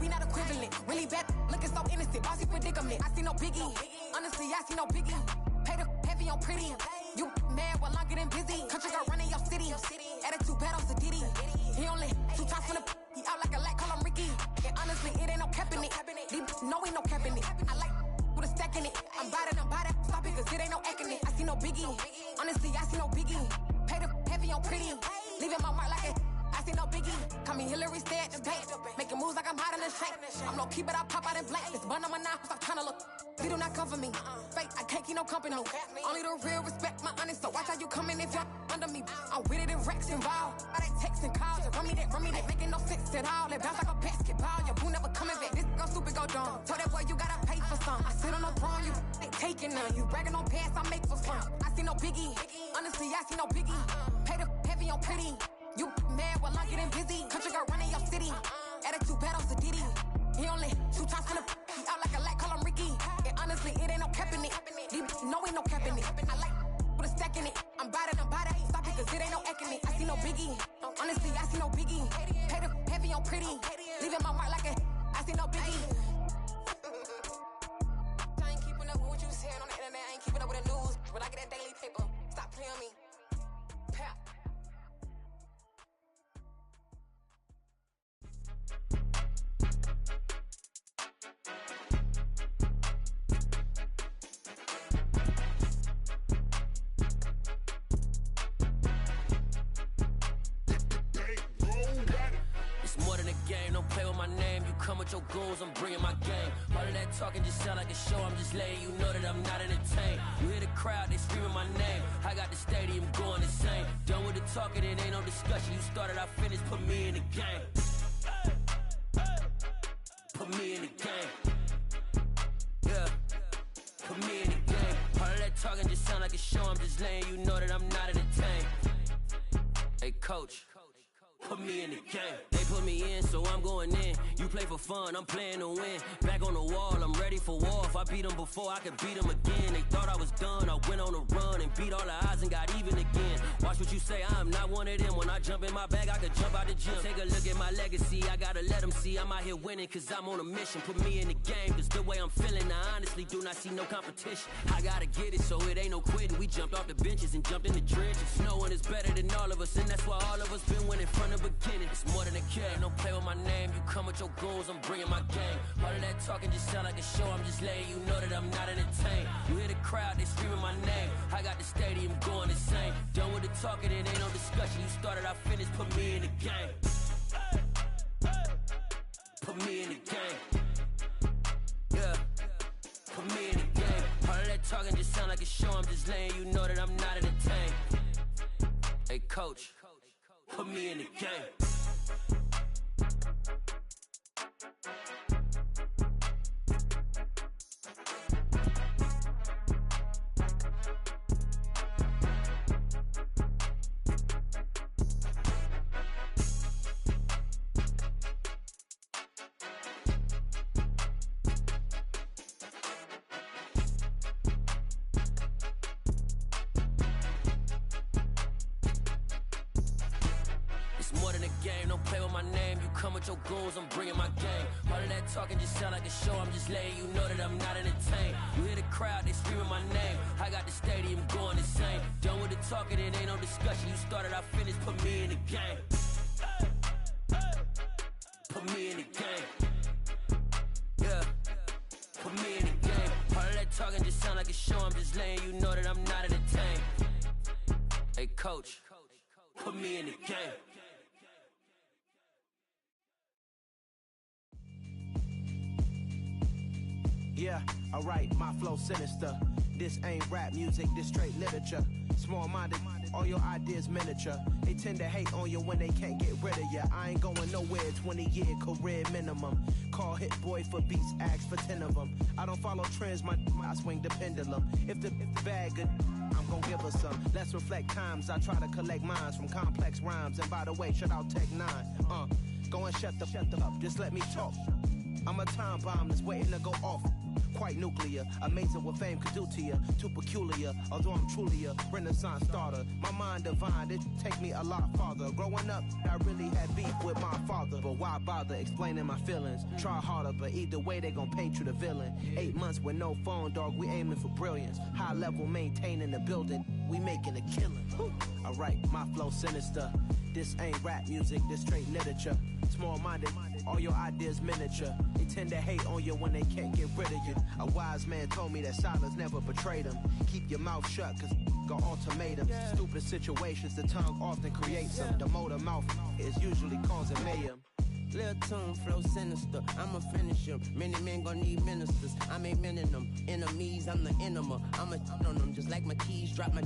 I: We not equivalent. Really bad. Looking so innocent. Bossy predicament. I see no biggie. Honestly, I see no biggie. Pay the heavy on pretty. You mad while I'm getting busy. Country girl running your city. Attitude bad on Diddy. He only 2 times from the he out like a light, call him Ricky. And honestly, it ain't no cap in it. No ain't no cap in it. I like with a stack in it. I'm bad it. Stop it, cause it ain't no acting it. I see no biggie. Honestly, I see no biggie. Pay the heavy on pretty. Leaving my mark like a I see no biggie. Call me Hillary, stay at the bank. Making moves like I'm hot in the shank. I'm no keep it, I pop out in blank. This bun on my knife, stop trying to look. They do not come for me. Fake, I can't keep no company. Only the real respect my honest. So watch how you coming if y'all under me. I'm with it in racks involved. I they text and calls. Run me that. Making no sense at all. They bounce like a basketball. Your boo never coming back. This go stupid, go dumb. Tell that boy you gotta pay for some. I sit on no throne, you ain't taking none. You bragging on pants, I make for fun. I see no biggie. Honestly, I see no biggie. Pay the heavy on pretty. You mad while I'm getting busy. Country girl running your city. Attitude bad on Diddy. He only 2 times from the he out like a light, call him Ricky. And honestly, it ain't no cap in it. No ain't no cap in it. I like with a stack in it. I'm bad it. Stop it, cause it ain't no acting it. I see no biggie. Honestly, I see no biggie. Pay the heavy on pretty. Leaving my mark like a I see no biggie. I ain't keeping up with what you saying on the internet. I ain't keeping up with the news. When I get that daily paper, stop playing me. Pap.
K: With your goons, I'm bringing my game. All of that talking just sound like a show. I'm just letting you know that I'm not entertained. You hear the crowd, they screaming my name. I got the stadium going insane. Done with the talking, it ain't no discussion. You started, I finished, put me in the game. Put me in the game. Yeah, put me in the game. All of that talking just sound like a show. I'm just letting you know that I'm not entertained. Hey coach, put me in the game. They put me in, so I'm going in. You play for fun, I'm playing to win. Back on the wall, I'm ready for war. If I beat them before, I could beat them again. They thought I was done, I went on a run and beat all the odds and got even again. Watch what you say, I'm not one of them. When I jump in my bag, I could jump out the gym. Take a look at my legacy, I gotta let them see I'm out here winning, cause I'm on a mission. Put me in the game, cause the way I'm feeling, I honestly do not see no competition. I gotta get it, so it ain't no quitting. We jumped off the benches and jumped in the trenches. No one is better than all of us, and that's why all of us been winning from the beginning. It's more than a game, don't play with my name. You come with your goons, I'm bringing my game. All of that talking just sound like a show, I'm just letting you know that I'm not entertained. You hear the crowd, they screaming my name. I got the stadium going insane. Done with the talking, it ain't no discussion. You started, I finished, put me in the game. Put me in the game. Yeah, put me in the game. All of that talking just sound like a show, I'm just letting you know that I'm not entertained. Hey coach, put me in the game. More than a game, don't play with my name. You come with your goons, I'm bringing my game. All of that talking just sound like a show, I'm just letting you know that I'm not entertained. You hear the crowd, they screaming my name. I got the stadium going insane. Done with the talking, it ain't no discussion. You started, I finished, put me in the game. Put me in the game. Yeah, put me in the game. All of that talking just sound like a show, I'm just letting you know that I'm not entertained. Hey coach, put me in the game.
S: Yeah, alright, my flow sinister. This ain't rap music, this straight literature. Small-minded, all your ideas miniature. They tend to hate on you when they can't get rid of you. I ain't going nowhere, 20-year career minimum. Call Hit Boy for beats, ask for 10 of them. I don't follow trends, I swing the pendulum. If the bag good, I'm gon' give her some. Let's reflect times, I try to collect minds from complex rhymes. And by the way, shut out Tech 9. Go and shut the up, just let me talk. I'm a time bomb that's waiting to go off. Quite nuclear, amazing what fame could do to you. Too peculiar, although I'm truly a renaissance starter. My mind divine, it take me a lot farther. Growing up, I really had beef with my father. But why bother explaining my feelings? Try harder, but either way they gon' paint you the villain. 8 months with no phone, dog, we aiming for brilliance. High level maintaining the building, we making a killing. Alright, my flow sinister. This ain't rap music, this straight literature. Small-minded, all your ideas miniature. They tend to hate on you when they can't get rid of you. A wise man told me that silence never betrayed him. Keep your mouth shut, cause got ultimatums. Stupid situations, the tongue often creates them. The motor mouth is usually causing mayhem.
T: Lil' tune, flow sinister, I'ma finish him. Many men gon' need ministers, I'm a men in them. Enemies, I'm the enema, I'ma on them. Just like my keys, drop my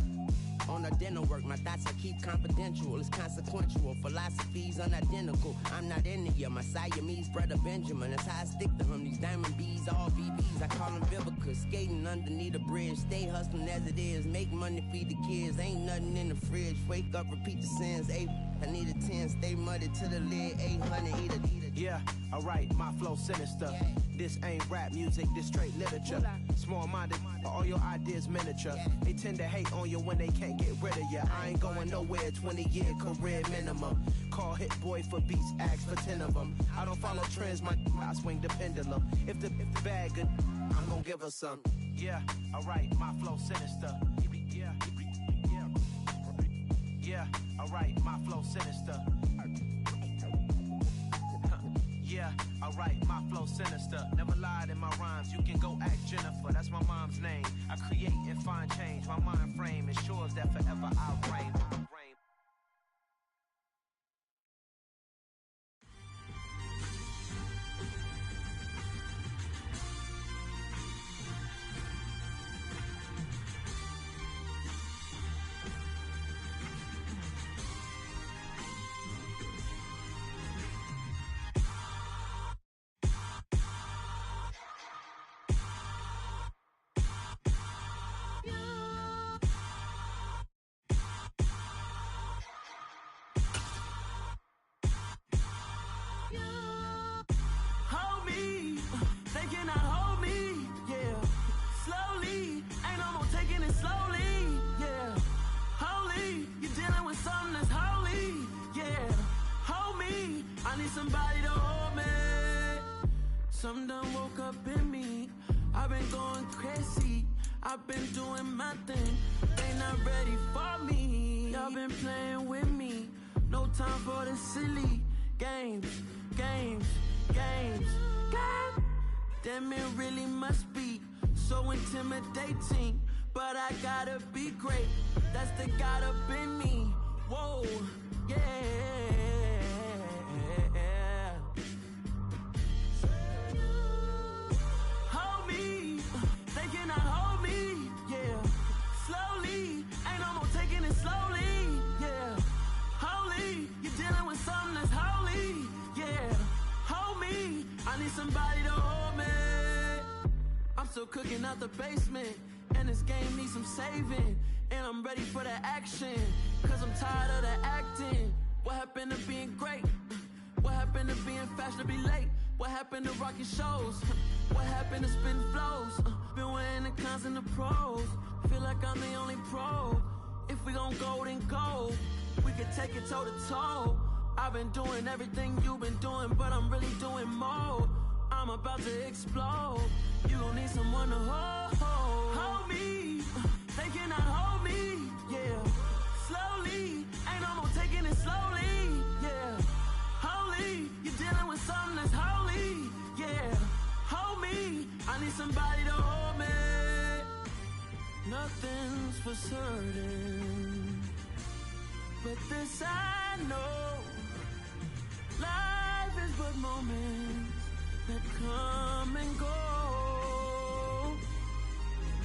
T: on a dinner work. My thoughts I keep confidential, it's consequential. Philosophies unidentical, I'm not into ya. My Siamese brother Benjamin, that's how I stick to him. These diamond bees, all BBs, I call them Vivica. Skating underneath a bridge, stay hustling as it is. Make money, feed the kids, ain't nothing in the fridge. Wake up, repeat the sins, I need a 10, stay muddy to the lid, 800, eat a.
S: Yeah, alright, my flow sinister. This ain't rap music, this straight literature. Small-minded, all your ideas miniature. They tend to hate on you when they can't get rid of you. I ain't going nowhere, 20-year career minimum. Call Hit Boy for beats, ask for 10 of them. I don't follow trends, I swing the pendulum. If the bag good, I'm gon' give her some. Yeah, alright, my flow sinister. Yeah, alright, my flow sinister. Yeah, alright, my flow sinister. Never lied in my rhymes, you can go ask Jennifer. That's my mom's name. I create and find change. My mind frame ensures that forever I'll reign.
K: somebody to hold me. Some done woke up in me. I've been going crazy. I've been doing my thing. They not ready for me. Y'all been playing with me. No time for the silly games. Damn, it really must be so intimidating. But I gotta be great. That's the God up in me. Whoa, yeah. Hold me, they cannot hold me, yeah. Slowly, ain't no more taking it slowly, yeah. Holy, you're dealing with something that's holy, yeah. Hold me, I need somebody to hold me. I'm still cooking out the basement, and this game needs some saving. And I'm ready for the action, cause I'm tired of the acting. What happened to being great? What happened to being fashionably late? What happened to rocking shows? What happened to spitting flows? Been wearing the cons and the pros. Feel like I'm the only pro. If we gon' go, then go. We could take it toe to toe. I've been doing everything you've been doing, but I'm really doing more. I'm about to explode. You gon' need someone to hold. Hold me. They cannot hold me. Yeah. Slowly. Ain't no more taking it slowly. Yeah. Holy. You're dealing with something that's holy. Yeah. Hold me. I need somebody to hold me. Nothing's for certain, but this I know. Life is but moments that come and go.